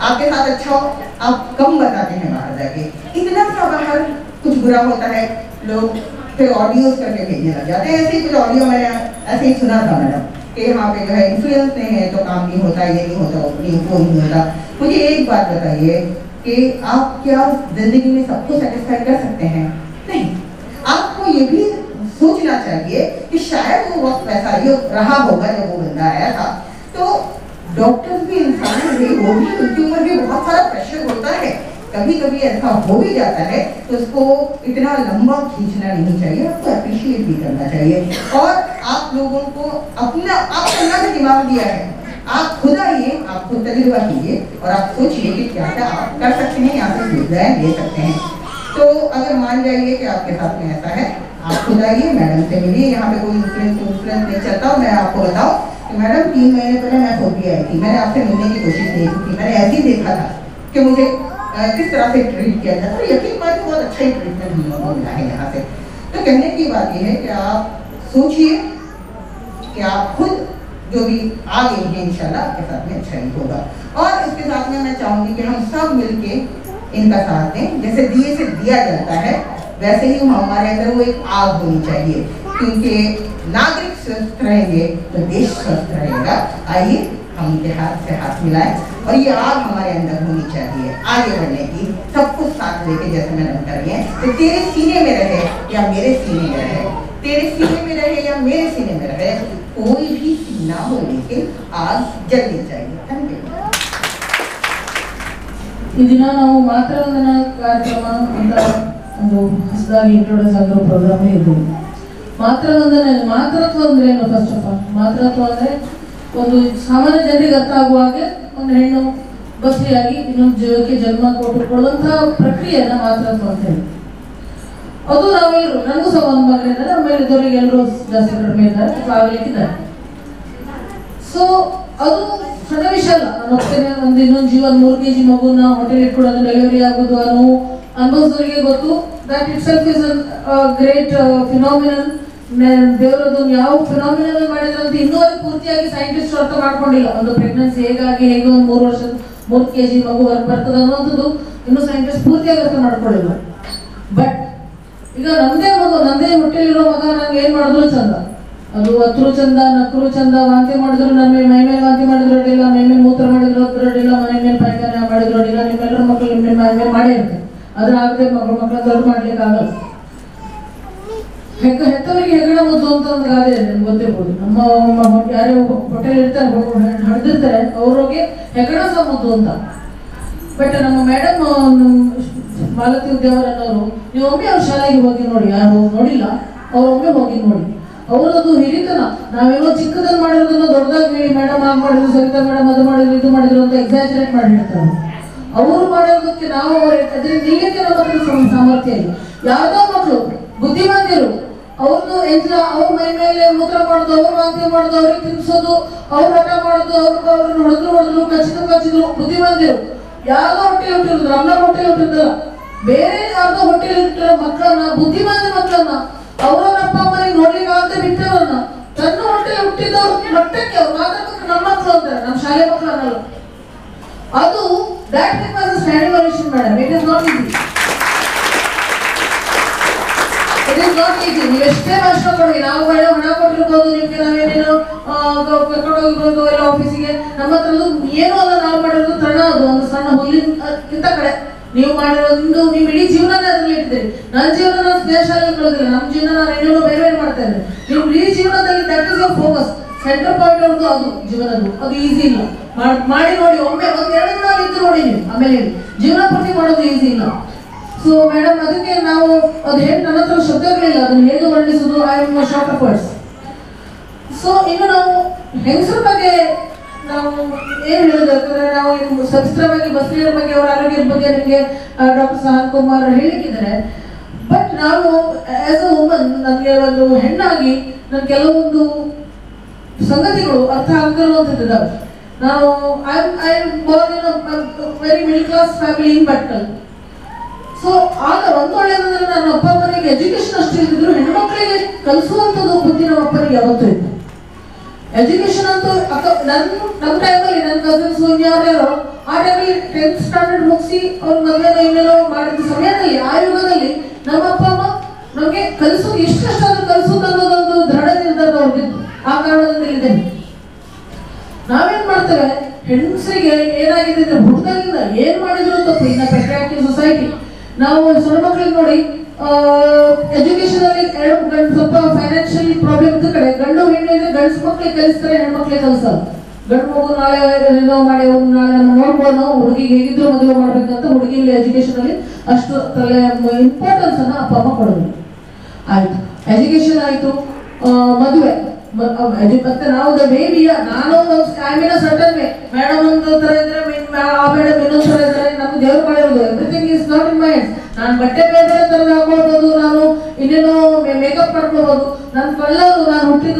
आपके साथ अच्छा हो, आप कम बताते हैं बाहर जाके। इतना सा बाहर कुछ बुरा होता है, लोग फिर ऑडियोज करके भेजने लग जाते हैं। ऐसे ही कुछ ऑडियो मैंने ऐसे ही सुना था मैडम कि यहाँ पे जो है इन्फ्लुएंस नहीं है तो काम नहीं होता, ये नहीं होता, वो नहीं होता। मुझे एक बात बताइए कि आप क्या जिंदगी में सबको सेटिस्फाई कर सकते हैं? नहीं। आपको ये भी सोचना चाहिए कि शायद वो वक्त वैसा रहा होगा जब वो बंदा आया था। तो डॉक्टर्स भी इंसान है, वो भी, उनके ऊपर भी बहुत सारा प्रेशर होता है। कभी कभी ऐसा हो भी जाता है, तो उसको इतना लंबा खींचना नहीं चाहिए, आपको अप्रिशिएट भी करना चाहिए। और आप लोगों को अपना, आपको अल्लाह ने दिमाग दिया है, आप खुद आइए, आप खुद तजुर्बा कीजिए और आप सोचिए कि क्या क्या आप कर सकते हैं, यहाँ से सुविधाएं ले सकते हैं। तो अगर मान जाइए कि आपके साथ में ऐसा है, आप खुद आइए, मैडम से मिलिए। यहाँ पे कोई इंफ्लुएंस नहीं चलता। मैं आपको बताऊँ कि मैडम 3 महीने पहले मैं खुद भी आई थी, मैंने आपसे मिलने की कोशिश नहीं की, मैंने ऐसे ही देखा था कि मुझे किस तरह से ट्रीट किया जाता है। यकीन मानिए बहुत अच्छा ही ट्रीटमेंट हम लोगों को मिला है यहाँ से। तो कहने की बात यह है कि आप सोचिए कि आप खुद जो भी आ गई है इंशाल्लाह आपके साथ में अच्छा ही होगा। और इसके साथ में मैं चाहूँगी कि हम सब मिलके इनका साथ दें। जैसे दिए से दिया जाता है, वैसे ही हमारे अंदर वो एक आग होनी चाहिए, क्योंकि नागरिक स्वस्थ रहेंगे तो देश स्वस्थ रहेगा। आइए हम उनके हाथ से हाथ मिलाएं, और ये आग हमारे अंदर होनी चाहिए आगे बढ़ने की, सब कुछ साथ लेके, जैसे मैंने कर रही है। तो तेरे सीने में रहे या मेरे सीने में रहे, तेरे सीने में रहे या मेरे सीने में रहे, कोई भी सीना हो, लेकिन आग जलनी चाहिए। Thank you. ಈ ದಿನ ನಾವು ಮಾತೃವಂದನಾ ಕಾರ್ಯಕ್ರಮ ಅಂತ ಒಂದು ಹೊಸದಾಗಿ ಇಂಟ್ರೊಡ್ಯೂಸ್ ಆಗಿರೋ ಪ್ರೋಗ್ರಾಮ್ ಇದು. ಮಾತೃವಂದನೆ, ಮಾತೃತ್ವ ಅಂದ್ರೆ ಏನು? ಫಸ್ಟ್ ಆಫ್ ಆಲ್ ಮಾತೃತ್ವ ಅಂದ್ರೆ ಒಂದು ಸಾಮಾನ್ಯ ಜನರಿಗೆ ಅರ್ಥ ಆಗುವ ಹಾಗೆ ಒಂದು ಹೆಣ್ಣು ಬಸ್ರಿಯಾಗಿ ಇನ್ನೊಂದು ಜೀವಕ್ಕೆ ಜನ್ಮ ಕೊಡುವಂತಹ ಪ್ರಕ್ರಿಯೆಯನ್ನ ಮಾತೃತ್ವ ಅಂತ ಹೇಳಿ. ಅದು ನಾವೆಲ್ಲರೂ, ನನಗೂ ಸಹ ಒಂದು ಮಗಳಿದ್ದಾರೆ, ಆಮೇಲೆ ಇದ್ದವರಿಗೆ ಎಲ್ಲರೂ ಜಾಸ್ತಿ ಕಡಿಮೆ ಇದ್ದಾರೆ, ಆಗಲಿಕ್ಕಿದ್ದಾರೆ. ಸೊ ಅದು ಸಣ್ಣ ವಿಷಯ ಅಲ್ಲ. ನಾನು ಹೋಗ್ತೇನೆ, ಒಂದು ಇನ್ನೊಂದು ಜೀವ 3 kg ಮಗುನ ಹೋಟೆಲ್ ಇಟ್ಕೊಡೋದು, ಡೆಲಿವರಿ ಆಗೋದು, ಅನ್ನೋ ಅನುಭವಿಸೋರಿಗೆ ಗೊತ್ತು. That itself is great phenomenal. ದೇವರದ್ದು ಯಾವ ಫಿನಾಮಿನಲ್ ಮಾಡಿದ್ರಂತ ಇನ್ನೂವರೆಗೆ ಪೂರ್ತಿಯಾಗಿ ಸೈಂಟಿಸ್ಟ್ ಅರ್ಥ ಮಾಡ್ಕೊಂಡಿಲ್ಲ. ಒಂದು ಪ್ರೆಗ್ನೆನ್ಸಿ ಹೇಗೆ ಒಂದು 3 ವರ್ಷದ 3 kg ಮಗು ಹೊರಗೆ ಬರ್ತದೆ ಅನ್ನೋಂಥದ್ದು ಇನ್ನೂ ಸೈಂಟಿಸ್ಟ್ ಪೂರ್ತಿಯಾಗಿ ಅರ್ಥ ಮಾಡ್ಕೊಳ್ಳಿಲ್ಲ. ಬಟ್ ಈಗ ನಮ್ದೇ ಮಗು, ನಂದೇ ಹೊಟ್ಟೆಲಿರೋ ಮಗ ನಂಗೆ ಏನ್ ಮಾಡಿದ್ರು ಚಂದ, ಅದು ಹತ್ರು ಚಂದ, ನಕ್ಕರು ಚಂದ, ವಾಂತಿ ಮಾಡಿದ್ರು ನಮ್ಮ ಮೈ ಮೇಲೆ ವಾಂತಿ ಮಾಡಿದ್ರು ಅಡ್ಡಿಲ್ಲ, ಮೈ ಮೇಲೆ ಮೂತ್ರ ಮಾಡಿದ್ರು ಅಡ್ಡಿಲ್ಲ, ಮನೆ ಮೇಲೆ ಪಾಯ್ಖಾನೆ ಮಾಡಿದ್ರು ಅಡ್ಡಿಲ್ಲ, ನಿಮ್ಮೆಲ್ಲರ ಮಕ್ಕಳು ನಿಮ್ಮ ಮೈ ಮೇಲೆ ಮಾಡೇ ಇರುತ್ತೆ. ಅದನ್ನಾಗದೆ ಮಕ್ಕಳ ದೊಡ್ಡ ಮಾಡ್ಲಿಕ್ಕೆ ಆಗಲ್ಲ. ಹೆತ್ತವರಿಗೆ ಹೆಗಣ ಮುದ್ದು ಅಂತ ಒಂದು ಗಾದೆ ಇದೆ, ನಿಮ್ಗೆ ಗೊತ್ತಿರ್ಬೋದು. ನಮ್ಮ ಯಾರೇ ಹೋಟೆಲ್ ಇರ್ತಾರೆ ಹಡ್ದಿರ್ತಾರೆ ಅವ್ರಿಗೆ ಹೆಗಣ ಸಹ ಮುದ್ದು ಅಂತ. ಬಟ್ ನಮ್ಮ ಮೇಡಮ್ ಮಾಲತಿ ಉದ್ಯಾವರನ್ನವರು, ನೀವು ಒಮ್ಮೆ ಅವ್ರ ಶಾಲೆಗೆ ಹೋಗಿ ನೋಡಿ, ಯಾರು ನೋಡಿಲ್ಲ ಅವ್ರೊಮ್ಮೆ ಹೋಗಿ ನೋಡಿ. ಅವರದು ಹಿರಿತನ ನಾವೇನೋ ಚಿಕ್ಕದನ್ನು ಮಾಡಿರೋದನ್ನ ದೊಡ್ಡದಾಗಿ ಹೇಳಿ ಮೇಡಮ್ ಆಗ ಮಾಡಿದ್ರು, ಸವಿತಾ ಮೇಡಮ್ ಅದು ಮಾಡಿದ್ರು ಇದು ಮಾಡಿದ್ರು ಅಂತ ಎಕ್ಸಾಜರೇಟ್ ಮಾಡಿ ಹೇಳ್ತಾರೆ. ಅವರು ಮಾಡೋದಕ್ಕೆ ನಾವು ನಿಲ್ಲಕ್ಕೆ ನಮ್ಮ ಹತ್ರ ಸಾಮರ್ಥ್ಯ ಇಲ್ಲ. ಯಾವುದೋ ಮಕ್ಕಳು ಬುದ್ಧಿವಂತರು ಅವ್ರದ್ದು ಅವ್ರ ಮೈ ಮೇಲೆ ಮೂತ್ರ ಮಾಡೋದು, ಅವ್ರು ವಾಂತಿ ಮಾಡೋದು, ಅವ್ರಿಗೆ ತಿನ್ಸೋದು, ಅವ್ರು ಹಠ ಮಾಡೋದು, ಅವ್ರನ್ನ ಹೊಡೆದ್ರು ಕಚ್ಚಿದ್ರು ಬುದ್ಧಿವಂತರು. ಯಾವ್ದೋ ಹೊಟ್ಟೆಲಿ ಹುಟ್ಟಿರೋದು, ನಮ್ಮ ಹೊಟ್ಟೆಲಿ ಹುಟ್ಟಿರೋದಲ್ಲ, ಬೇರೆ ಯಾವ್ದೋ ಹೊಟ್ಟೆಲಿ ಹುಟ್ಟಿರೋ ಮಕ್ಕಳನ್ನ, ಬುದ್ಧಿವಂತ ಮಕ್ಕಳನ್ನ ಅವ್ರವ್ರ ಅಪ್ಪ ಅಮ್ಮನಿಗೆ ನೋಡ್ಲಿಕ್ಕೆ ಆಗದೆ ಬಿಟ್ಟವರನ್ನ ತನ್ನ ಹೊಟ್ಟೆಲಿ ಹುಟ್ಟಿದವ್ರ ಮಟ್ಟಕ್ಕೆ ಅವ್ರು ಮಾತಾಡ್ಬೇಕು ನಮ್ಮ ಮಕ್ಕಳು ಅಂತಾರೆ, ನಮ್ಮ ಶಾಲೆ ಮಕ್ಕಳು ಅನ್ನಲ್ಲ. ಅದು that requires standing ovation, madam. It is not easy. It is not easy. ನೀವು ಎಷ್ಟೇ ಭಾಷಣ ಕೊಡಿ, ನಾವು ಹಣ ಕೊಟ್ಟಿರ್ಬೋದು, ನಿಮ್ಗೆ ನಾವೇನೇನೋ ಕರ್ಕೊಂಡೋಗಿರ್ಬೋದು ಎಲ್ಲ ಆಫೀಸಿಗೆ, ನಮ್ಮ ಹತ್ರದ್ದು ಏನೂ ಅಲ್ಲ. ನಾವು ಮಾಡಿರೋದು ತಣ, ಅದು ಒಂದು ಸಣ್ಣ ಹುಲ್ಲಿನ ಕಡೆ. ನೀವು ಮಾಡಿರೋದು ನೀವು ಇಡೀ ಜೀವನನೇ ಅದರಲ್ಲಿ ಇಟ್ಟಿದ್ದೀರಿ. ನನ್ನ ಜೀವನ ನಾನು ಸ್ನೇಹಶಾಲೆಯಲ್ಲಿ ಕಳೆದಿಲ್ಲ, ನಮ್ಮ ಜೀವನ ನಾನು ಏನೇನೋ ಬೇರೆ ಬೇರೆ ಮಾಡ್ತಾ ಇದ್ದೇನೆ. ನೀವು ಇಡೀ ಜೀವನದಲ್ಲಿ that is your focus, centre point ಅವ್ರದ್ದು ಅದು ಜೀವನದ್ದು. ಅದು ಈಸಿ ಇಲ್ಲ, ಮಾಡಿ ನೋಡಿ. ಒಮ್ಮೆ ಒಂದೆರಡು ದಿನ ಇದ್ದು ನೋಡಿ ನೀವು, ಆಮೇಲೆ ಜೀವನ ಪೂರ್ತಿ ಮಾಡೋದು ಈಸಿ ಇಲ್ಲ. ಸೊ ಮೇಡಮ್, ಅದಕ್ಕೆ ನಾವು ಅದು ಹೇಗೆ ನನ್ನ ಹತ್ರ ಶಬ್ದಗಳಿಲ್ಲ ಅದನ್ನು ಹೇಗೆ ವರ್ಣಿಸೋದು. I am short of words. So ಇನ್ನು ನಾವು ಹೆಂಗಸರ ಬಗ್ಗೆ ನಾವು ಏನು ಹೇಳೋದು, ಯಾಕಂದ್ರೆ ನಾವು ಸವಿಸ್ತ್ರವಾಗಿ ಬಸ್ಲಿಯರ ಬಗ್ಗೆ, ಅವರ ಆರೋಗ್ಯದ ಬಗ್ಗೆ ನಿಮಗೆ ಡಾಕ್ಟರ್ ಸಹನ್ ಕುಮಾರ್ ಹೇಳಿಕ್ಕಿದ್ದಾರೆ. ಬಟ್ ನಾವು ಆಸ್ ಅ ವುಮನ್, ನನಗೆ ಒಂದು ಹೆಣ್ಣಾಗಿ ನನ್ನ ಕೆಲವೊಂದು ಸಂಗತಿಗಳು ಅರ್ಥ ಆಗ್ತಿರುವಂಥದ್ದಿದ್ದಾವೆ. ನಾವು I born in very middle class family in Bhatkal. So ಆಗ ಒಂದು ಒಳ್ಳೆಯದಂದ್ರೆ ನನ್ನ ಅಪ್ಪ ಅಮ್ಮನಿಗೆ ಎಜುಕೇಶನ್ ಅಷ್ಟು ಇಲ್ದಿದ್ರು ಹೆಣ್ಮಕ್ಳಿಗೆ ಕಲಿಸುವಂಥದ್ದು ಬುದ್ಧಿ ನಮ್ಮ ಅಪ್ಪನಿಗೆ ಯಾವತ್ತೂ ಇತ್ತು. ಎಜುಕೇಶನ್ ಅಂತೂ ನಮ್ಮ ಟೈಮಲ್ಲಿ ನನ್ನ ಕಸಿನ್ಸ್ ಇನ್ಯಾರ್ಯಾರೋ ಆ ಟೈಮಲ್ಲಿ 10th ಸ್ಟ್ಯಾಂಡರ್ಡ್ ಮುಗಿಸಿ ಅವ್ರ ಮದುವೆನೋ ಇನ್ನೇನೋ ಮಾಡಿದ ಸಮಯದಲ್ಲಿ, ಆ ಯುಗದಲ್ಲಿ ನಮ್ಮ ಅಪ್ಪ ಅಮ್ಮ ನಮಗೆ ಕಲಿಸೋದು ಎಷ್ಟು ಕಷ್ಟ ಆದ್ರೂ ಕಲಿಸೋದು ಅನ್ನೋದೊಂದು ದೃಢ ನಿರ್ಧಾರ ಅವ್ರಿಗಿತ್ತು. ಆ ಕಾರಣದಿಂದ ಇದ್ದೇನೆ. ನಾವೇನ್ ಮಾಡ್ತೇವೆ, ಹೆಣ್ಸರಿಗೆ ಏನಾಗಿದೆ ಅಂದ್ರೆ ಹುಡುಗರಿಂದ ಏನ್ ಮಾಡಿದ್ರು ತಪ್ಪು. ಇನ್ನ ಪೆಟ್ರಿಯಾರ್ಕಿ ಸೊಸೈಟಿ, ನಾವು ಸಣ್ಣ ಮಕ್ಕಳಿಗೆ ನೋಡಿ ಎಜುಕೇಶನ್ ಅಲ್ಲಿ ಸ್ವಲ್ಪ ಫೈನಾನ್ಷಿಯಲ್ ಪ್ರಾಬ್ಲಮ್ ಇದ್ದ ಕಡೆ ಗಂಡು ಹೆಣ್ಣು ಇದೆ, ಗಂಡ್ಸು ಮಕ್ಳಿಗೆ ಕಲಿಸ್ತಾರೆ, ಹೆಣ್ಮಕ್ಳಿಗೆ ಕಲಿಸಲ್ಲ. ಗಂಡು ಮಗು ನಾಳೆ ಏನೋ ಮಾಡಿ ನಾಳೆ ನೋಡ್ಬೋದು ನಾವು ಹುಡುಗಿಗೆ ಹೇಗಿದ್ರು ಮದುವೆ ಮಾಡ್ಬೇಕಂತ ಹುಡುಗಿಲಿ ಎಜುಕೇಶನ್ ಅಲ್ಲಿ ಅಷ್ಟು ತಲೆ ಇಂಪಾರ್ಟೆನ್ಸ್ ಅನ್ನ ಅಪ್ಪ ಅಮ್ಮ ಕೊಡೋದು. ಆಯ್ತು, ಎಜುಕೇಶನ್ ಆಯ್ತು, ಮದುವೆ ಮತ್ತೆ ನಾವು ಬೇಬಿಯ ನಾನು ಸರ್ಟನ್ ವೇ, ಮೇಡಮ್ ಒಂದು ತರ ಇದ್ರೆ ಆ ಮೇಡಮ್ ಇನ್ನೊಂದು ತರ ಇದ್ರೆ ನಮ್ಗೆ ದೇವ್ರು ಮಾಡಿರೋದು everything is not in my hands. ನಾನು ಬಟ್ಟೆ ಬೇರೆ ಬೇರೆ ತರದ ಹಾಕೊಳ್ಬೋದು, ನಾನು ಇನ್ನೇನೋ ಮೇಕಪ್ ಮಾಡ್ಕೊಳ್ಬೋದು, ನನ್ನ ಕಲ್ಲರು, ನಾನು ಹುಟ್ಟಿದ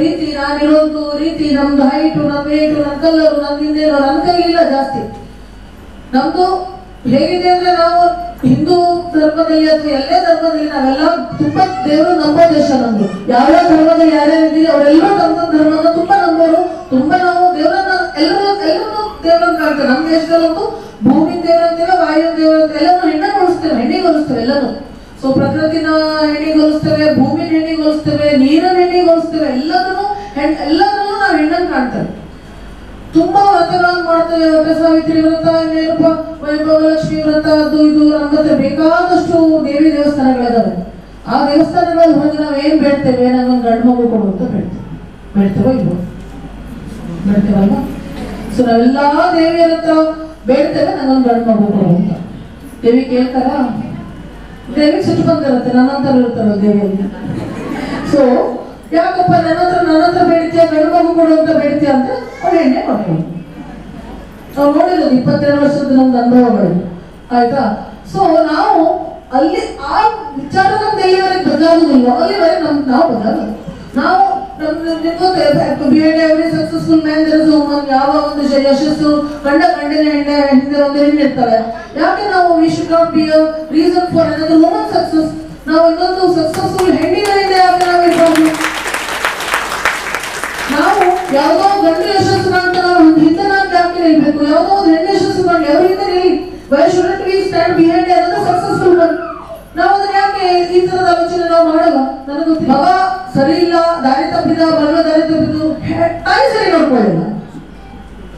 ರೀತಿ, ನಾನಿರೋದು ರೀತಿ, ನಮ್ದು ಹೈಟು, ನನ್ನ ವೇಟು, ನನ್ನ ಕಲ್ಲರು, ನಮ್ದು ಇನ್ನೇನೋ ನನ್ನ ಕೈಲಿಲ್ಲ ಜಾಸ್ತಿ. ನಮ್ದು ಹೇಗಿದೆ ಅಂದ್ರೆ ನಾವು ಹಿಂದೂ ಧರ್ಮದಲ್ಲಿ ಅಥವಾ ಎಲ್ಲೇ ಧರ್ಮದಲ್ಲಿ ನಾವೆಲ್ಲ ತುಂಬಾ ದೇವರು ನಂಬೋ ದೇಶ ನಮ್ದು. ಯಾವ್ಯಾವ ಧರ್ಮದಲ್ಲಿ ಯಾರ್ಯಾರಿದ್ದೀವಿ ಅವರೆಲ್ಲರೂ ತಮ್ಮ ಧರ್ಮನ ತುಂಬಾ ನಂಬೋರು, ತುಂಬಾ ನಾವು ದೇವರನ್ನ ಎಲ್ಲರೂ ದೇವರನ್ನ ಕಾಣ್ತೇವೆ. ನಮ್ಮ ದೇಶದಲ್ಲಂತೂ ಭೂಮಿ ದೇವರಂತೇವೆ, ವಾಯು ದೇವರಂತ ಎಲ್ಲರೂ ಹೆಣ್ಣಿಗೆ ಹೋಲಿಸ್ತೇವೆ, ಹೆಣ್ಣಿಗೆ ಹೋಲಿಸ್ತೇವೆ ಎಲ್ಲರೂ. ಸೊ ಪ್ರಕೃತಿನ ಹೆಣ್ಣಿಗೆ ಹೋಲಿಸ್ತೇವೆ, ಭೂಮಿನ ಹೆಣ್ಣಿಗೆ ಹೋಲಿಸ್ತೇವೆ, ನೀರನ್ನ ಹೆಣ್ಣಿಗೆ ಹೋಲಿಸ್ತೇವೆ, ಎಲ್ಲದರಲ್ಲೂ ನಾವು ಹೆಣ್ಣನ್ನು ಕಾಣ್ತೇವೆ. ತುಂಬಾ ವ್ರತಗಳನ್ನು ಮಾಡ್ತೇವೆ, ವ್ರತ ಸಾವಿತ್ರಿ ವ್ರತ, ಇನ್ನೇನಪ್ಪ ವೈಭವಲಕ್ಷ್ಮಿ ವ್ರತ, ಅದು ಇದು. ನಮ್ಮ ಹತ್ರ ಬೇಕಾದಷ್ಟು ದೇವಿ ದೇವಸ್ಥಾನಗಳಿದಾವೆ. ಆ ದೇವಸ್ಥಾನಗಳಲ್ಲಿ ಹೋಗಿ ನಾವು ಏನ್ ಬೇಡ್ತೇವೆ, ನಾವೊಂದು ಗಂಡು ಮಗು ಕೊಡು ಅಂತ ಬೇಡ್ತೇವೋ ಇಲ್ವೋ? ಬೇಡ್ತೇವಲ್ವಾ? ಸೊ ನಾವೆಲ್ಲಾ ದೇವಿಯರ ಹತ್ರ ಬೇಡ್ತೇವೆ, ನಂಗೊಂದು ಗಂಡು ಮಗು ಕೊಡು ಅಂತ. ದೇವಿ ಕೇಳ್ತಾರ? ದೇವಿಗೆ ಸಿಟ್ಟು ಬಂದಿರುತ್ತೆ, ನನ್ನಂತರ ಇರ್ತಾರಲ್ಲ ದೇವಿಯಲ್ಲಿ. ಸೊ ಯಾಕಪ್ಪ ನನ್ನ ಹತ್ರ ಬೇಡ್ತೀಯ, ಗಂಡು ಮಗು ಕೊಡು ಅಂತ ಬೇಡ್ತೀಯ ಅಂತ ಅವ್ರು ಎಣ್ಣೆ ಕೊಟ್ಟರು. ನಾವು ನೋಡಿರೋದು 22 ವರ್ಷದ ನಮ್ದು ಅನುಭವಗಳು, ಆಯ್ತಾ? ಸೊ ನಾವು ಅಲ್ಲಿ ಆ ವಿಚಾರ ನಮ್ದು ಎಲ್ಲಿವರೆಗೆ ಬದಲಾಗುದಿಲ್ಲ ಅಲ್ಲಿವರೆಗೆ ನಾವು ಬದಲಾಗಲ್ಲ. ನಾವು ಸಕ್ಸಸ್ಫುಲ್ ಮ್ಯಾನ್ ಯಾವ ಒಂದು ಯಶಸ್ಸು ಗಂಡಿನ ಹಿಂದೆ ಒಂದು ಹೆಣ್ಣಿರ್ತಾಳೆ. ಯಾಕೆ ನಾವು we should not be a reason for another woman success? ನಾವು ಇನ್ನೊಂದು ಸಕ್ಸಸ್ಫುಲ್ ಹೆಣ್ಣಿನ ಹಿಂದೆ ಯಾಕೆ ನಾವು ಇರ್ಬಾರ್ದು? ನಾವು ಯಾವುದೋ ಗಂಡು ಯಶಸ್ಸು ಕಾಣ್ತಾ ನಾವು ಹಿಂದೆ ನಾವು ಯಾಕೆ ನಿಲ್ಬೇಕು? ಯಾವುದೋ ಒಂದು ಹೆಣ್ಣು ಯಶಸ್ಸು ಕಾಣಿ ಅವ್ರ ಹಿಂದೆ ನಿಲ್ಲಿ. Why shouldn't we stand behind ಅನ್ನೋದು ಸಕ್ಸಸ್ಫುಲ್ ಒನ್? ನಾವು ಅದನ್ನ ಯಾಕೆ ಈ ತರದ ಆಲೋಚನೆ ನಾವು ಮಾಡಲ್ಲ? ನನಗೆ ಗೊತ್ತಿಲ್ಲ. ಮಗ ಸರಿ ಇಲ್ಲ, ದಾರಿ ತಪ್ಪಿದ, ಮಗಳ ದಾರಿ ತಪ್ಪಿದ್ದು, ತಾಯಿ ಸರಿ ನೋಡ್ಕೊಳ್ಳಿಲ್ಲ,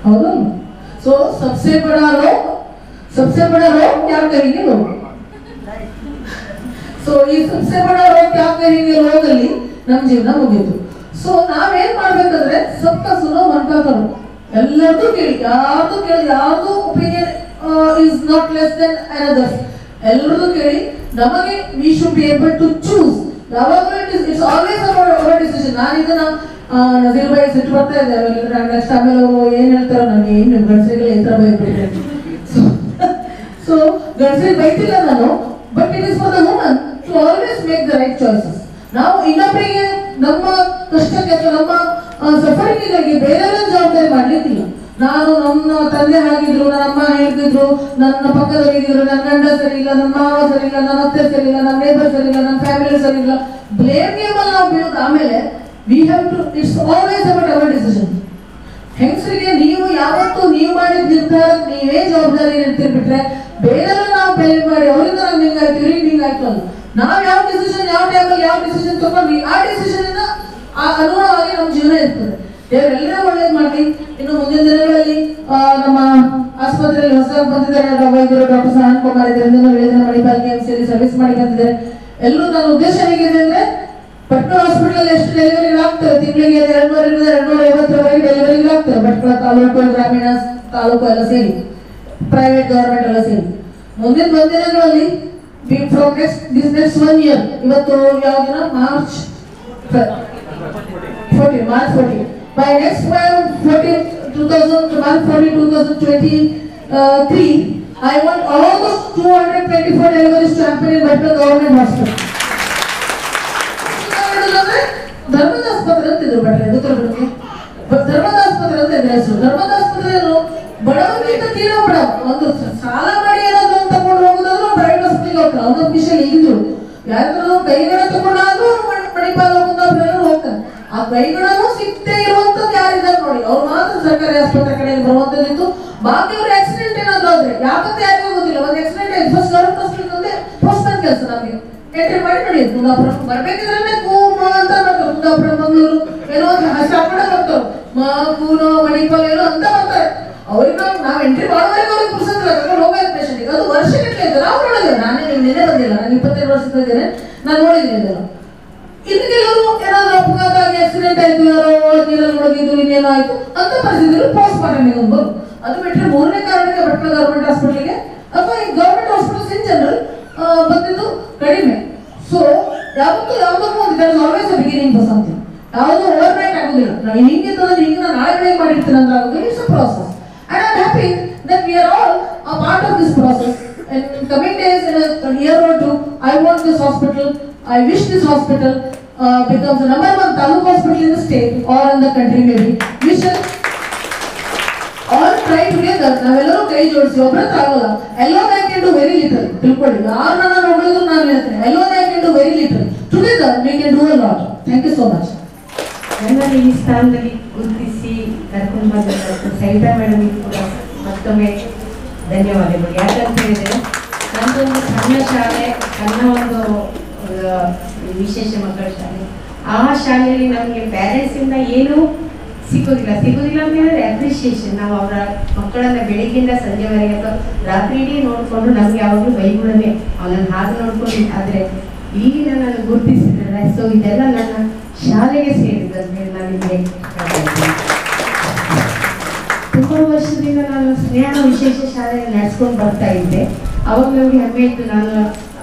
ಹೌದು? ಸೊ ಸಬ್ಸೆ ಬಡ ರೋಗ ಯಾಕೆ ಕೈಗೆ ಲೋಗ. ಸೊ ಈ सबसे बड़ा रोग क्या करेंगे ರೋಗಲ್ಲಿ ನಮ್ಮ ಜೀವನ ಮುಗಿತು. ಸೊ ನಾವೇನ್ ಮಾಡ್ಬೇಕಂದ್ರೆ ಸಬ್ಕ ಸುನೋ ಮನ್ಕಾ ಕರೋ, ಎಲ್ಲರದು ಕೇಳಿ, ಯಾರ್ದು opinion is not less than another's. ಎಲ್ಲರದು ಕೇಳಿ ನಮಗೆ we should be able to choose. ಯಾವಾಗಲೂ it's always about our decision. ನಾನು ಇದನ್ನ ನಜೀರ್ ಭಾಯಿ ಸಿಟ್ಟು ಬರ್ತಾ ಇದ್ದಾರೆ, ನೆಕ್ಸ್ಟ್ ಆಮೇಲೆ ಅವರು ಏನ್ ಹೇಳ್ತಾರೋ ನನಗೆ ಏನು ಗಂಡಸರಿಗೆ ಈ ತರ ಬೈದ್ಬಿಟ್ರೆ. ಸೊ ಗಂಡಸರಿಗೆ ಬೈತಿಲ್ಲ ನಾನು, but it is for the woman to always make the right choices. ನಾವು ಇನ್ನೊಬ್ಬರಿಗೆ ನಮ್ಮ ಕಷ್ಟಕ್ಕೆ ಅಥವಾ ನಮ್ಮ ಸಫರಿಂಗಿಗಾಗಿ ಬೇರೆಯವರ ಜವಾಬ್ದಾರಿ ಮಾಡ್ಲಿಕ್ಕಿಲ್ಲ. ನಾನು ನಮ್ಮ ತಂದೆ ಹಾಗಿದ್ರು, ನನ್ನ ಅಮ್ಮ ಹೇಳ್ತಿದ್ರು, ನನ್ನ ಪಕ್ಕದವರಿಗಿದ್ರು, ನನ್ನ ಗಂಡ ಸರಿ ಇಲ್ಲ, ನನ್ನ ಮಾವ ಸರಿ ಇಲ್ಲ, ನನ್ನ ಅತ್ತೆ ಸರಿ ಇಲ್ಲ, ನಮ್ಮ ನೇಬರ್ ಸರಿ ಇಲ್ಲ, ನಮ್ಮ ಫ್ಯಾಮಿಲಿ ಸರಿ ಇಲ್ಲ, ಬ್ಲೇಮ್ ಗೇಮ್ ಅಲ್ಲಿ ನಾವು ಬೀಳೋದು. ಆಮೇಲೆ we have to, it's always about our decision. ಹೆಂಗಸರಿಗೆ ನೀವು ಯಾವತ್ತೂ ನೀವು ಮಾಡಿದ ನಿರ್ಧಾರಕ್ಕೆ ನೀವೇ ಜವಾಬ್ದಾರಿ ಇರ್ತಿರ್ಬಿಟ್ರೆ ಬೇರೆಲ್ಲ ನಾವು ಬೆಲೆ ಮಾಡಿ ಅವರಿಂದ ನಮ್ಗೆ ಹಿಂಗಾಯ್ತು, ಇವ್ರಿಗೆ ಹಿಂಗಾಯ್ತು ಅಲ್ಲ. ನಾವು ಯಾವ ಡಿಸಿಷನ್, ಯಾವ ಟೈಮಲ್ಲಿ ಯಾವ ಡಿಸಿಷನ್ ತಗೊಂಡ್ವಿ, ಆ ಡಿಸಿಷನ್ ಇಂದ ಅನುಗುಣವಾಗಿ ನಮ್ಮ ಜೀವನ ಇರ್ತದೆ. ದೇವರೆಲ್ಲರೂ ಒಳ್ಳೇದು ಮಾಡಲಿ. ಇನ್ನು ಮುಂದಿನ ದಿನಗಳಲ್ಲಿ ನಮ್ಮ ಆಸ್ಪತ್ರೆಯಲ್ಲಿ ಹೊಸದಾಗಿ ಬಂದಿದ್ದಾರೆ ವೈದ್ಯರು, ಡಾಕ್ಟರ್ ಸಹನ್ ಕುಮಾರ್ ಇದ್ದಾರೆ, ವೇದನ ಮಣಿಪಾಲಿಕೆ ಎಂಸಿಯಲ್ಲಿ ಸರ್ವಿಸ್ ಮಾಡಿ ಬಂದಿದ್ದಾರೆ. ಎಲ್ಲರೂ ನನ್ನ ಉದ್ದೇಶ ಹೇಗಿದೆ ಅಂದ್ರೆ, ಭಟ್ಕಳ ಹಾಸ್ಪಿಟಲ್ ಎಷ್ಟು ಡೆಲಿವರಿ ಆಗ್ತದೆ ತಿಂಗಳಿಗೆ 200 ರಿಂದ 250 ಡೆಲಿವರಿ ಆಗ್ತದೆ. ಭಟ್ಕಳ ತಾಲೂಕು, ಗ್ರಾಮೀಣ ತಾಲೂಕು ಎಲ್ಲ ಸೇರಿ, ಪ್ರೈವೇಟ್ ಗವರ್ಮೆಂಟ್ ಎಲ್ಲ ಸೇರಿ. ಮುಂದಿನ ದಿನಗಳಲ್ಲಿ ಫ್ರಮ್ ನೆಕ್ಸ್ಟ್ 1 year, ಇವತ್ತು ಯಾವ ದಿನ? March 14. By next March 14, 2023, I want all those 224 deliveries to happen in Bhatla Government Hospital. ಧರ್ಮದ ಆಸ್ಪತ್ರೆ ಅಂತಿದ್ರು ಬಟ್ರೆ ಗೊತ್ತಿರಬೇಕು. ಧರ್ಮದ ಆಸ್ಪತ್ರೆ ಅಂತ ಇದ್ರೆ ಹೆಸರು. ಧರ್ಮದ ಆಸ್ಪತ್ರೆಯನ್ನು ಬಡವರಿಗಿಂತ ತೀರಾ ಬಡ, ಒಂದು ಸಾಲ ಮಾಡಿ ಏನಾದ್ರು ತಗೊಂಡು ಹೋಗೋದಾದ್ರು ಪ್ರೈವೇಟ್ ಹಾಸ್ಪಿಟಲ್ಗೆ ಹೋಗ್ತಾರೆ. ಅವನೊಂದು ವಿಷಯ ಇದ್ರು ಯಾರಾದ್ರೂ ಕೈಗಡ ತಗೊಂಡಾದ್ರೂ ಮಣಿಪಾಲ ಹೋಗೋದಾದ್ರೂ ಹೋಗ್ತಾರೆ. ಆ ಕೈಗಳನ್ನು ಸಿಗದೆ ಇರುವಂತದ್ದು ಯಾರಿದ್ದಾರೆ ನೋಡಿ, ಅವ್ರು ಮಾತ್ರ ಸರ್ಕಾರಿ ಆಸ್ಪತ್ರೆ ಕಡೆಗೆ ಬರುವಂತದ್ದು. ಬಾಕಿ ಅವ್ರ ಆಕ್ಸಿಡೆಂಟ್ ಏನಾದ್ರು ಆದ್ರೆ ಯಾಕಂತ ಯಾರಿಗೂ ಗೊತ್ತಿಲ್ಲ. ಒಂದು ಆಕ್ಸಿಡೆಂಟ್ ಆಯ್ತು, ಫಸ್ಟ್ ಗವರ್ಮೆಂಟ್ ಹಾಸ್ಪಿಟಲ್ ಅಂದ್ರೆ ಪೋಸ್ಟ್ಮನ್ ಕೆಲಸ ನಮಗೆ ಎಂಟ್ರಿ ಮಾಡಿ ನೋಡಿ. ಕುಂದಾಪುರ ಬರ್ಬೇಕಿದ್ರೆ ಕೂಮ ಅಂತ ಬರ್ತಾರೆ, ಕುಂದಾಪುರ ಮಂಗಳೂರು ಏನೋ ಶಾಪಡ ಬರ್ತಾರೆ, ಕೂನೋ ಮಣಿಪಾಲ ಏನೋ ಅಂತ ಬರ್ತಾರೆ. ಅವ್ರಿಗೆ ನಾವು ಎಂಟ್ರಿ ಮಾಡೋವರೆಗೆ ಅವ್ರಿಗೆ ಪುಸ್ತಕ ಕರ್ಕೊಂಡು ಹೋಗೋದು ಪೇಷಂಟ್ಗೆ. ಅದು ವರ್ಷಗಟ್ಟಲೆ ಇತ್ತು, ನಾವು ನೋಡಿದ್ದೇವೆ. ನಾನೇ ನಿನ್ನೆ ಬಂದಿಲ್ಲ, ನಾನು 22 ವರ್ಷದ ಇದ್ದೇನೆ, ನಾನು ನೋಡಿದ್ದೀನಿ ಇದೆಲ್ಲ. ಇನ್ನು ಕೆಲವರು ಏನಾದ್ರು ಅಪಘಾತ ಆಗಿ ಆಕ್ಸಿಡೆಂಟ್ ಆಯ್ತು, ಯಾರೋ ನೀರಲ್ಲಿ ಮುಳುಗಿದ್ರು, ಇನ್ನೇನೋ ಆಯ್ತು ಅಂತ ಪರಿಸ್ಥಿತಿಯಲ್ಲಿ ಪೋಸ್ಟ್ ಮಾರ್ಟಮ್ ಒಂದು. ಅದು ಬಿಟ್ಟರೆ ಮೂರನೇ ಕಾರಣಕ್ಕೆ ಭಟ್ಕಳ ಗವರ್ಮೆಂಟ್ ಹಾಸ್ಪಿಟಲ್ಗೆ ಅಥವಾ ಈ ಗವರ್ಮೆಂಟ್ ಹಾಸ್ಪಿಟಲ್ಸ್ ಇನ್ ಜನರಲ್ ಬಂದಿದ್ದು ಕಡಿಮೆ. ಸೊ ಯಾವುದಕ್ಕೂ ಒಂದು there is always a beginning for something. ಯಾವುದು ಓವರ್ ನೈಟ್ ಆಗುದಿಲ್ಲ. ನಾವು ಹಿಂಗಿತ್ತಂದ್ರೆ ಹಿಂಗೆ ನಾನು ನಾಳೆ ಬೆಳಗ್ಗೆ ಮಾಡಿರ್ತೀನಿ ಅಂತ ಆಗುದಿಲ್ಲ. It's a process. And I'm happy that we are all a part of this process. And coming days, in a year or two, I want this hospital, I wish this hospital becomes the number 1 taluk hospital in the state or in the country maybe. We shall all try together. ನಾವೆಲ್ಲರೂ ಕೈ ಜೋಡಿಸಿ ಒಬ್ಬರತ್ರ ಆಗೋಲ್ಲ. Alone I can do very little. ತಿಳ್ಕೊಳ್ಳಿ, ಯಾರು ನನ್ನ ನೋಡಿದ್ರು ನಾನು ಹೇಳ್ತೇನೆ, alone I can do very little. Together we can do a lot. Thank you so much. ನನ್ನನ್ನು ಈ ಸ್ಥಾನದಲ್ಲಿ ಗುರುತಿಸಿ ಕರ್ಕೊಂಡು ಬಂದ ಸವಿತಾ ಮೇಡಮ್ ಕೂಡ ಮತ್ತೊಮ್ಮೆ ಧನ್ಯವಾದಗಳು. ಯಾಕಂತ ಹೇಳಿದ್ರೆ ನನ್ನದೊಂದು ಸಣ್ಣ ಶಾಲೆ, ಸಣ್ಣ ಒಂದು ವಿಶೇಷ ಮಕ್ಕಳ ಶಾಲೆ. ಆ ಶಾಲೆಯಲ್ಲಿ ನಮಗೆ ಪ್ಯಾರೆಂಟ್ಸಿಂದ ಏನೂ ಸಿಗೋದಿಲ್ಲ ಅಂತ ಹೇಳಿದ್ರೆ ಅಪ್ರಿಷಿಯೇಷನ್. ನಾವು ಅವರ ಮಕ್ಕಳನ್ನ ಬೆಳಿಗ್ಗೆಯಿಂದ ಸಂಜೆವರೆಗೆ ಅಥವಾ ರಾತ್ರಿ ಇಡೀ ನೋಡಿಕೊಂಡು ನಮ್ಗೆ ಯಾವಾಗಲೂ ಬೈಗುಳನೆ, ಅವನನ್ನು ಹಾಗೆ ನೋಡ್ಕೊಂಡು. ಆದರೆ ಇಲ್ಲಿ ನನ್ನನ್ನು ಗುರುತಿಸಿದ್ರೆ ಸೊ ಇದೆಲ್ಲ ನನ್ನ ಶಾಲೆಗೆ ಸೇರಿದಂತ ಹೇಳಿ ನನಗೆ ತುಂಬ ವರ್ಷದಿಂದ ನಾನು ಸ್ನೇಹ ವಿಶೇಷ ಶಾಲೆಯಲ್ಲಿ ನಡೆಸ್ಕೊಂಡು ಬರ್ತಾ ಇದ್ದೆ. ಅವಾಗ ನಮಗೆ ಹೆಮ್ಮೆ ಇತ್ತು, ನಾನು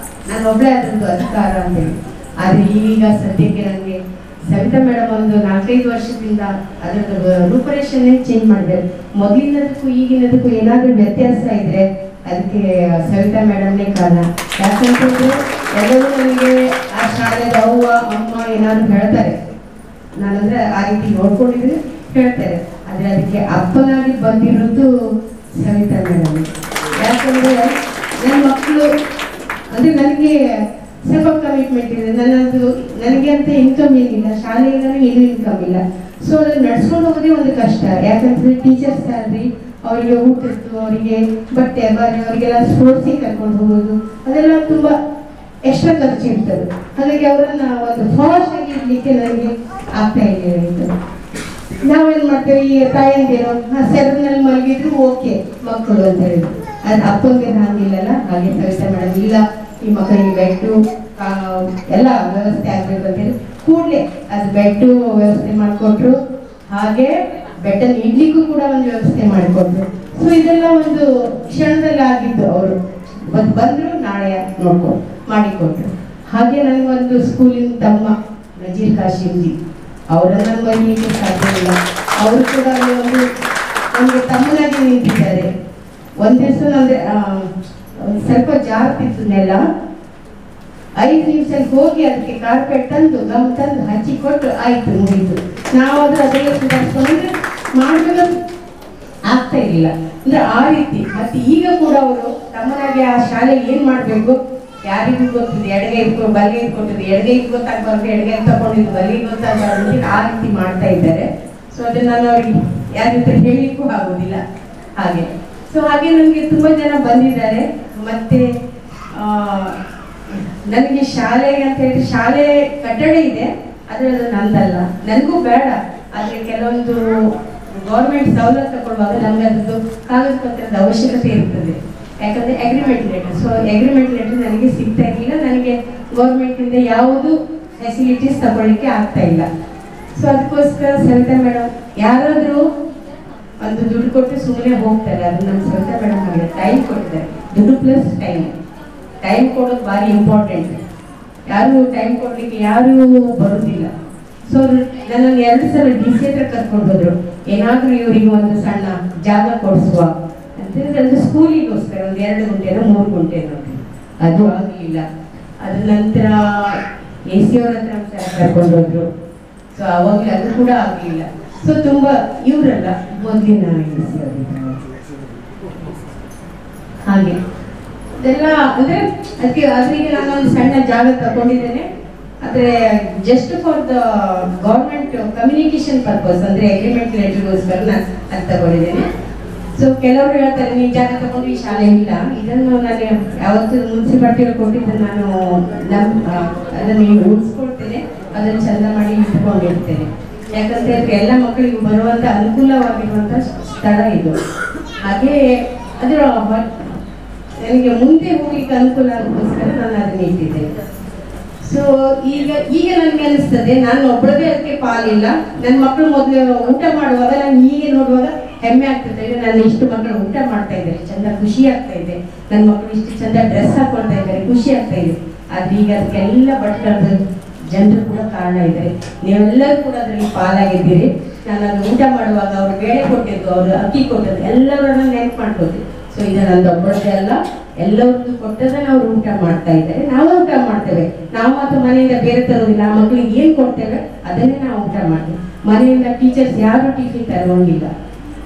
ಒಬ್ಬಳೇ ಅದರದ್ದು ಅಧಿಕಾರ ಅಂತೇಳಿ. ಆದರೆ ಈಗ ಸದ್ಯಕ್ಕೆ ನನಗೆ ಸವಿತಾ ಮೇಡಮ್ ಒಂದು 4-5 ವರ್ಷದಿಂದ ಅದರದ್ದು ರೂಪರೇಷನ್ನೇ ಚೇಂಜ್ ಮಾಡಿದ್ದಾರೆ. ಮೊದಲಿನದಕ್ಕೂ ಈಗಿನದಕ್ಕೂ ಏನಾದರೂ ವ್ಯತ್ಯಾಸ ಇದ್ರೆ ಅದಕ್ಕೆ ಸವಿತಾ ಮೇಡಮ್ನೇ ಕಾರಣ. ಯಾಕಂತಂದ್ರೆ ಎಲ್ಲರೂ ನನಗೆ ಆ ಶಾಲೆದ ಅವ್ವ ಅಮ್ಮ ಏನಾದ್ರು ಹೇಳ್ತಾರೆ, ನಾನಂದ್ರೆ ಆ ರೀತಿ ನೋಡ್ಕೊಂಡಿದ್ರೆ ಹೇಳ್ತಾರೆ. ಆದರೆ ಅದಕ್ಕೆ ಅಪ್ಪನಾಗಿ ಬಂದಿರೋದು ಸವಿತಾ ಮೇಡಮ್. ಯಾಕಂದ್ರೆ ನನ್ನ ಮಕ್ಕಳು ಅಂದ್ರೆ ನನಗೆ ಸ್ವಲ್ಪ ಕಮಿಟ್ಮೆಂಟ್ ಇದೆ. ನನಗೆ ಅಂತ ಇನ್ಕಮ್ ಏನಿಲ್ಲ, ಶಾಲೆಯಿಂದನೂ ಏನೂ ಇನ್ಕಮ್ ಇಲ್ಲ. ಸೊ ಅದನ್ನು ನಡ್ಸ್ಕೊಂಡು ಹೋಗೋದೇ ಒಂದು ಕಷ್ಟ. ಯಾಕಂತಂದ್ರೆ ಟೀಚರ್ಸ್ ಸ್ಯಾಲ್ರಿ, ಅವರಿಗೆ ಊಟದ್ದು, ಅವರಿಗೆ ಬಟ್ಟೆ ಬರೆ, ಅವರಿಗೆಲ್ಲ ಸ್ಪೋರ್ಟ್ಸಿಗೆ ಕರ್ಕೊಂಡು ಹೋಗೋದು, ಅದೆಲ್ಲ ತುಂಬ ಎಕ್ಸ್ಟ್ರಾ ಖರ್ಚು ಇರ್ತದೆ. ಹಾಗಾಗಿ ಅವರನ್ನ ಒಂದು ಫಾಸ್ಟ್ ಆಗಿ ಇಡ್ಲಿಕ್ಕೆ ನನಗೆ ಆಗ್ತಾ ಇಲ್ಲ. ನಾವೇನು ಮಾಡ್ತೇವೆ, ಈ ತಾಯಂದಿರು ಸೆರನಲ್ಲಿ ಮಲಗಿದ್ರು ಓಕೆ ಮಕ್ಕಳು ಅಂತ ಹೇಳಿದ್ರು. ಅದು ಅಪ್ಪಂಗೆ ಹಾಗಿಲ್ಲಲ್ಲ. ಹಾಗೆ ಸವಿತಾ ಮೇಡಮ್ ಇಲ್ಲ, ಈ ಮಕ್ಕಳಿಗೆ ಬೆಟ್ಟು ಎಲ್ಲ ವ್ಯವಸ್ಥೆ ಆಗಬೇಕು ಅಂತೇಳಿ ಕೂಡಲೇ ಅದು ಬೆಡ್ ವ್ಯವಸ್ಥೆ ಮಾಡಿಕೊಟ್ರು. ಹಾಗೆ ಬೆಡ್ಡಲ್ಲಿ ಇಡ್ಲಿಕ್ಕೂ ಕೂಡ ಒಂದು ವ್ಯವಸ್ಥೆ ಮಾಡಿಕೊಟ್ರು. ಸೊ ಇದೆಲ್ಲ ಒಂದು ಕ್ಷಣದಲ್ಲಿ ಆಗಿದ್ದು. ಅವರು ಬಂದ್ರು, ನಾಳೆ ಮಾಡಿಕೊಟ್ರು. ಹಾಗೆ ನನಗೊಂದು ಸ್ಕೂಲಿನ ತಮ್ಮ ನಜೀರ್ ಕಾಶಿಂಜಿ, ಅವರನ್ನ ಬರಲಿಕ್ಕೆ ಸಾಧ್ಯ ಇಲ್ಲ. ಅವರು ಕೂಡ ಒಂದು ನಮಗೆ ತಮ್ಮನಾಗಿ ನಿಂತಿದ್ದಾರೆ. ಒಂದ್ ದಿವಸ ಅಂದ್ರೆ ಸ್ವಲ್ಪ ಜಾರ್ತಿತ್ತು ನೆಲ, 5 ನಿಮಿಷಕ್ಕೆ ಹೋಗಿ ಅದಕ್ಕೆ ಕಾರ್ಪೆಟ್ ತಂದು ಗಮ್ ತಂದು ಹಚ್ಚಿ ಕೊಟ್ಟು ಆಯ್ತು, ಮುಗಿತು. ನಾವಾದ್ರೂ ಅದೆಲ್ಲ ಸುಧಾರಿಸ್ಕೊಂಡ್ರೆ ಮಾಡಬೇಕು ಆಗ್ತಾ ಇರಲಿಲ್ಲ. ಅಂದ್ರೆ ಆ ರೀತಿ. ಮತ್ತೆ ಈಗ ಕೂಡ ಅವರು ತಮ್ಮನಾಗಿ ಆ ಶಾಲೆ ಏನ್ ಮಾಡ್ಬೇಕು ಯಾರಿಗೂ ಗೊತ್ತಿದೆ. ಎಡಗೈ ಬಲಗೈ ಕೊಟ್ಟಿದ್ದು, ಎಡಗೈ ಗೊತ್ತಾಗಬಾರ್ದು, ಎಡಗೈ ತಗೊಂಡಿದ್ದು ಬಲಗೈ ಗೊತ್ತಾಗಬಾರ್ದು, ಆ ರೀತಿ ಮಾಡ್ತಾ ಇದ್ದಾರೆ. ಸೊ ಅದನ್ನ ನಾನು ಅವ್ರಿಗೆ ಯಾರ ಜೊತೆ ಹೇಳಲಿಕ್ಕೂ ಆಗೋದಿಲ್ಲ ಹಾಗೆ. ಸೊ ಹಾಗೆ ನನಗೆ ತುಂಬಾ ಜನ ಬಂದಿದ್ದಾರೆ. ಮತ್ತೆ ನನಗೆ ಶಾಲೆಗೆ ಅಂತ ಹೇಳಿದ್ರೆ ಶಾಲೆ ಕಟ್ಟಡ ಇದೆ, ಆದ್ರೆ ಅದು ನಂದಲ್ಲ, ನನಗೂ ಬೇಡ. ಆದ್ರೆ ಕೆಲವೊಂದು ಗೌರ್ಮೆಂಟ್ ಸವಲತ್ತು ತಗೊಳ್ಳುವಾಗ ನಮ್ಗೆ ಅದ್ರದ್ದು ಕಾಗದ ಪತ್ರದ ಅವಶ್ಯಕತೆ ಇರ್ತದೆ. ಯಾಕಂದ್ರೆ agreement letter. So agreement letter ನನಗೆ ಸಿಗ್ತಾ ಇರಲಿಲ್ಲ. ನನಗೆ ಗೌರ್ಮೆಂಟ್ ಇಂದ ಯಾವುದು ಫೆಸಿಲಿಟೀಸ್ ತಗೊಳ್ಳಿಕ್ಕೆ ಆಗ್ತಾ ಇಲ್ಲ. ಸೊ ಅದಕ್ಕೋಸ್ಕರ ಸವಿತಾ ಮೇಡಮ್ ಯಾರಾದ್ರೂ ಒಂದು ದುಡ್ಡು ಕೊಟ್ಟು ಸುಮ್ಮನೆ ಹೋಗ್ತಾರೆ. ಅದು ನಮ್ಮ ಸವಿತಾ ಮೇಡಮ್ ಆಗಿದೆ. ಟೈಮ್ ಕೊಟ್ಟಿದ್ದಾರೆ, ದುಡ್ಡು ಪ್ಲಸ್ ಟೈಮ್ ಕೊಡೋದು ಭಾರಿ ಇಂಪಾರ್ಟೆಂಟ್. ಯಾರು ಟೈಮ್ ಕೊಡ್ಲಿಕ್ಕೆ ಯಾರು ಬರುದಿಲ್ಲ. ಸೊ ನನ್ನನ್ನು 2 ಸಲ DC ಹತ್ರ ಕರ್ಕೊಂಡು ಹೋದ್ರು. ಏನಾದ್ರೂ ಇವರಿಗೆ ಒಂದು ಸಣ್ಣ ಜಾಗ ಕೊಡಿಸುವ ಅಂತಂದ್ರೆ ಅದು ಸ್ಕೂಲಿಗೋಸ್ಕರ ಒಂದು 2 ಗಂಟೆನೋ 3 ಗಂಟೆನೋ, ಅದು ಆಗಲಿಲ್ಲ. ಅದ್ರ ನಂತರ AC ಅವ್ರ ಹತ್ರ ಕರ್ಕೊಂಡು ಹೋದ್ರು. ಸೊ ಅವಾಗಲೇ ಅದು ಕೂಡ ಆಗಲಿಲ್ಲ. ಸೊ ತುಂಬಾ ಇವರಲ್ಲ, ಮೊದಲಿನ AC ಹಾಗೆ ಅದೆಲ್ಲ ಅಂದ್ರೆ ಅದಕ್ಕೆ ನಾನೊಂದು ಸಣ್ಣ ಜಾಗ ತಗೊಂಡಿದ್ದೇನೆ. ಆದ್ರೆ just for the government communication purpose, ಅಂದ್ರೆ ಅಗ್ರಿಮೆಂಟ್ ಲೆಟರ್ಗೋಸ್ಕರ ನಾನು ಅದು ತಗೊಂಡಿದ್ದೇನೆ. ಸೊ ಕೆಲವರು ಹೇಳ್ತಾರೆ ನೀನು ಜಾಗ ತಗೊಂಡು ಈ ಶಾಲೆ ಇಲ್ಲ. ಇದನ್ನು ನಾನು ಯಾವತ್ತು ಮುನ್ಸಿಪಾಲ್ಟಿ ಕೊಟ್ಟಿದ್ದು ನಾನು ಅದನ್ನು ಉಳಿಸ್ಕೊಳ್ತೇನೆ, ಅದನ್ನು ಚಂದ ಮಾಡಿ ಇಟ್ಕೊಂಡಿರ್ತೇನೆ. ಯಾಕಂತ ಹೇಳಿದ್ರೆ ಎಲ್ಲ ಮಕ್ಕಳಿಗೂ ಬರುವಂತ ಅನುಕೂಲವಾಗಿರುವಂತ ಸ್ಥಳ ಇದು. ಹಾಗೆ ಅದರ ನನಗೆ ಮುಂದೆ ಹೋಗ್ಲಿಕ್ಕೆ ಅನುಕೂಲ ಆಗೋಸ್ಕರ ನಾನು ಅದನ್ನ ಇಟ್ಟಿದ್ದೇನೆ. ಸೊ ಈಗ ನನಗೆ ಅನಿಸ್ತದೆ ನಾನು ಒಬ್ಬಳದೇ ಅದಕ್ಕೆ ಪಾಲಿಲ್ಲ. ನನ್ನ ಮಕ್ಕಳು ಮೊದಲು ಊಟ ಮಾಡುವಾಗ ನಾನು ಹೀಗೆ ನೋಡುವಾಗ ಹೆಮ್ಮೆ ಆಗ್ತದೆ. ನಾನು ಇಷ್ಟು ಮಕ್ಕಳು ಊಟ ಮಾಡ್ತಾ ಇದ್ದಾರೆ, ಚಂದ ಖುಷಿ ಆಗ್ತಾ ಇದೆ. ನನ್ನ ಮಕ್ಕಳು ಇಷ್ಟು ಚಂದ ಡ್ರೆಸ್ ಹಾಕೊಳ್ತಾ ಇದ್ದಾರೆ, ಖುಷಿ ಆಗ್ತಾ ಇದೆ. ಆದ್ರೆ ಈಗ ಅದಕ್ಕೆಲ್ಲ ಭಟ್ಕಳದ ಜನರು ಕೂಡ ಕಾರಣ ಇದ್ದಾರೆ. ನೀವೆಲ್ಲರೂ ಕೂಡ ಅದರಲ್ಲಿ ಪಾಲಾಗಿದ್ದೀರಿ. ನಾನು ಅದು ಊಟ ಮಾಡುವಾಗ ಅವ್ರು ಬೇಳೆ ಕೊಟ್ಟಿದ್ದು, ಅವರು ಅಕ್ಕಿ ಕೊಟ್ಟದ್ದು ಎಲ್ಲರನ್ನ ನೆನಪು ಮಾಡ್ಬೋದು. ಸೊ ಇದು ನಂದು ಒಬ್ಬರದೇ ಅಲ್ಲ, ಎಲ್ಲರಿಗೂ ಕೊಟ್ಟದನ್ನ ಅವ್ರು ಊಟ ಮಾಡ್ತಾ ಇದ್ದಾರೆ. ನಾವು ಊಟ ಮಾಡ್ತೇವೆ. ನಾವು ಮಾತ್ರ ಮನೆಯಿಂದ ಬೇರೆ ತರೋದಿಲ್ಲ. ಆ ಮಕ್ಕಳಿಗೆ ಏನ್ ಕೊಡ್ತೇವೆ ಅದನ್ನೇ ನಾವು ಊಟ ಮಾಡ್ತೇವೆ. ಮನೆಯಿಂದ ಟೀಚರ್ಸ್ ಯಾರು ಟಿಫಿನ್ ತರೋಂಗಿಲ್ಲ.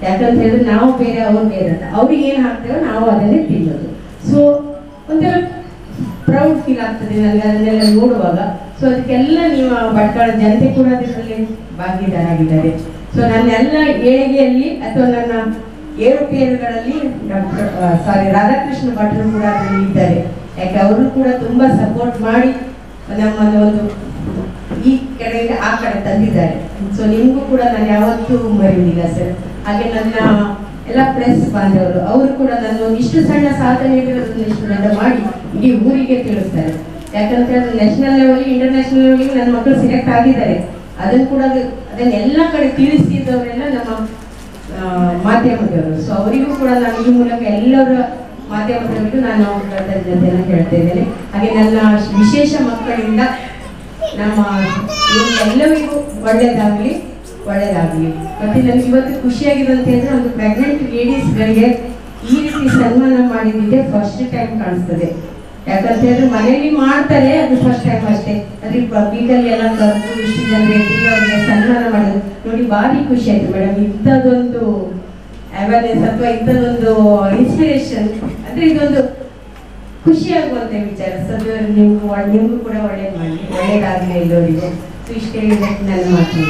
ಯಾಕಂತ ಹೇಳಿದ್ರೆ ನಾವು ಬೇರೆ, ಅವ್ರು ಬೇರೆ ಅಂತ. ಅವ್ರಿಗೆ ಏನ್ ಹಾಕ್ತೇವೆ ನಾವು ಅದನ್ನೇ ತಿನ್ನೋದು. ಸೊ ಒಂಥರ ಪ್ರೌಡ್ ಫೀಲ್ ಆಗ್ತದೆ ನನಗೆ ಅದನ್ನೆಲ್ಲ ನೋಡುವಾಗ. ಸೊ ಅದಕ್ಕೆಲ್ಲ ನೀವು ಭಟ್ಕಳ ಜನತೆ ಕೂಡ ಅದರಲ್ಲಿ ಭಾಗಿದಾರಾಗಿದ್ದಾರೆ. ಸೊ ನನ್ನೆಲ್ಲ ಏಳಿಗೆಯಲ್ಲಿ ಅಥವಾ ನನ್ನ ಏರುಪೇರುಗಳಲ್ಲಿ ರಾಧಾಕೃಷ್ಣ ಭಟ್ರು ಕೂಡ ಅದರಲ್ಲಿ ಇದ್ದಾರೆ. ಯಾಕೆ ಅವರು ಕೂಡ ತುಂಬಾ ಸಪೋರ್ಟ್ ಮಾಡಿ ನಮ್ಮನ್ನು ಒಂದು ಈ ಕಡೆಯಿಂದ ಆ ಕಡೆ ತಂದಿದ್ದಾರೆ. ಸೊ ನಿಮಗೂ ಕೂಡ ನಾನು ಯಾವತ್ತೂ ಮರೆಯುವುದಿಲ್ಲ ಸರ್. ಹಾಗೆ ನನ್ನ ಎಲ್ಲ ಪ್ರೆಸ್ ಬಾಂಧವರು ಅವರು ಕೂಡ ನನ್ನ ಇಷ್ಟು ಸಣ್ಣ ಸಾಧನೆಗಳನ್ನು ಇಷ್ಟು ದೊಡ್ಡ ಮಾಡಿ ಇಡೀ ಊರಿಗೆ ತಿಳಿಸ್ತಾರೆ. ಯಾಕಂತ ಹೇಳಿದ್ರೆ ನ್ಯಾಷನಲ್ ಲೆವೆಲ್, ಇಂಟರ್ನ್ಯಾಷನಲ್ ಲೆವೆಲ್ಗೆ ನನ್ನ ಮಕ್ಕಳು ಸೆಲೆಕ್ಟ್ ಆಗಿದ್ದಾರೆ. ಅದನ್ನು ಕೂಡ ಅದನ್ನೆಲ್ಲ ಕಡೆ ತಿಳಿಸಿದವರೆಲ್ಲ ನಮ್ಮ ಮಾಧ್ಯಮದವರು. ಸೊ ಅವರಿಗೂ ಕೂಡ ನಾನು ಈ ಮೂಲಕ ಎಲ್ಲರ ಮಾಧ್ಯಮದವರಿಗೂ ನಾನು ಕೃತಜ್ಞತೆಯನ್ನು ಹೇಳ್ತಾ ಇದ್ದೇನೆ. ಹಾಗೆ ನನ್ನ ವಿಶೇಷ ಮಕ್ಕಳಿಂದ ನಮ್ಮ ಎಲ್ಲರಿಗೂ ಒಳ್ಳೆಯದಾಗಲಿ. ಮತ್ತೆ ನನಗೆ ಇವತ್ತು ಖುಷಿಯಾಗಿದೆ ಅಂತ ಹೇಳಿದ್ರೆ ಒಂದು ಪ್ರೆಗ್ನೆಂಟ್ ಲೇಡೀಸ್ಗಳಿಗೆ ಈ ರೀತಿ ಸನ್ಮಾನ ಮಾಡಿದ್ದೆ ಫಸ್ಟ್ ಟೈಮ್ ಕಾಣಿಸ್ತದೆ. ಯಾಕಂತ ಹೇಳಿದ್ರೆ ಮನೆಯಲ್ಲಿ ಮಾಡ್ತಾರೆ, ಅದು ಫಸ್ಟ್ ಟೈಮ್ ಅಷ್ಟೇ. ಅದ್ರ ಪಬ್ಲಿಕಲ್ಲಿ ಎಲ್ಲ ಕರೆದು ಇಷ್ಟು ಜನರಿಗೆ ಅವರಿಗೆ ಸನ್ಮಾನ ಮಾಡೋದು ನೋಡಿ ಭಾರಿ ಖುಷಿ ಆಯ್ತು ಮೇಡಮ್. ಇಂಥದ್ದೊಂದು ಅವೇರ್ನೆಸ್ ಅಥವಾ ಇಂಥದ್ದೊಂದು ಇನ್ಸ್ಪಿರೇಷನ್ ಅಂದ್ರೆ ಇದೊಂದು ಖುಷಿ ಆಗುವಂತ ವಿಚಾರ. ಸದ್ಯ ನಿಮ್ಗೂ ಕೂಡ ಒಳ್ಳೇದು ಮಾಡಿ, ಒಳ್ಳೇದಾಗಲಿ ಎಲ್ಲರಿಗೂ. ಇಷ್ಟೇ ನನ್ನ ಮಾತು.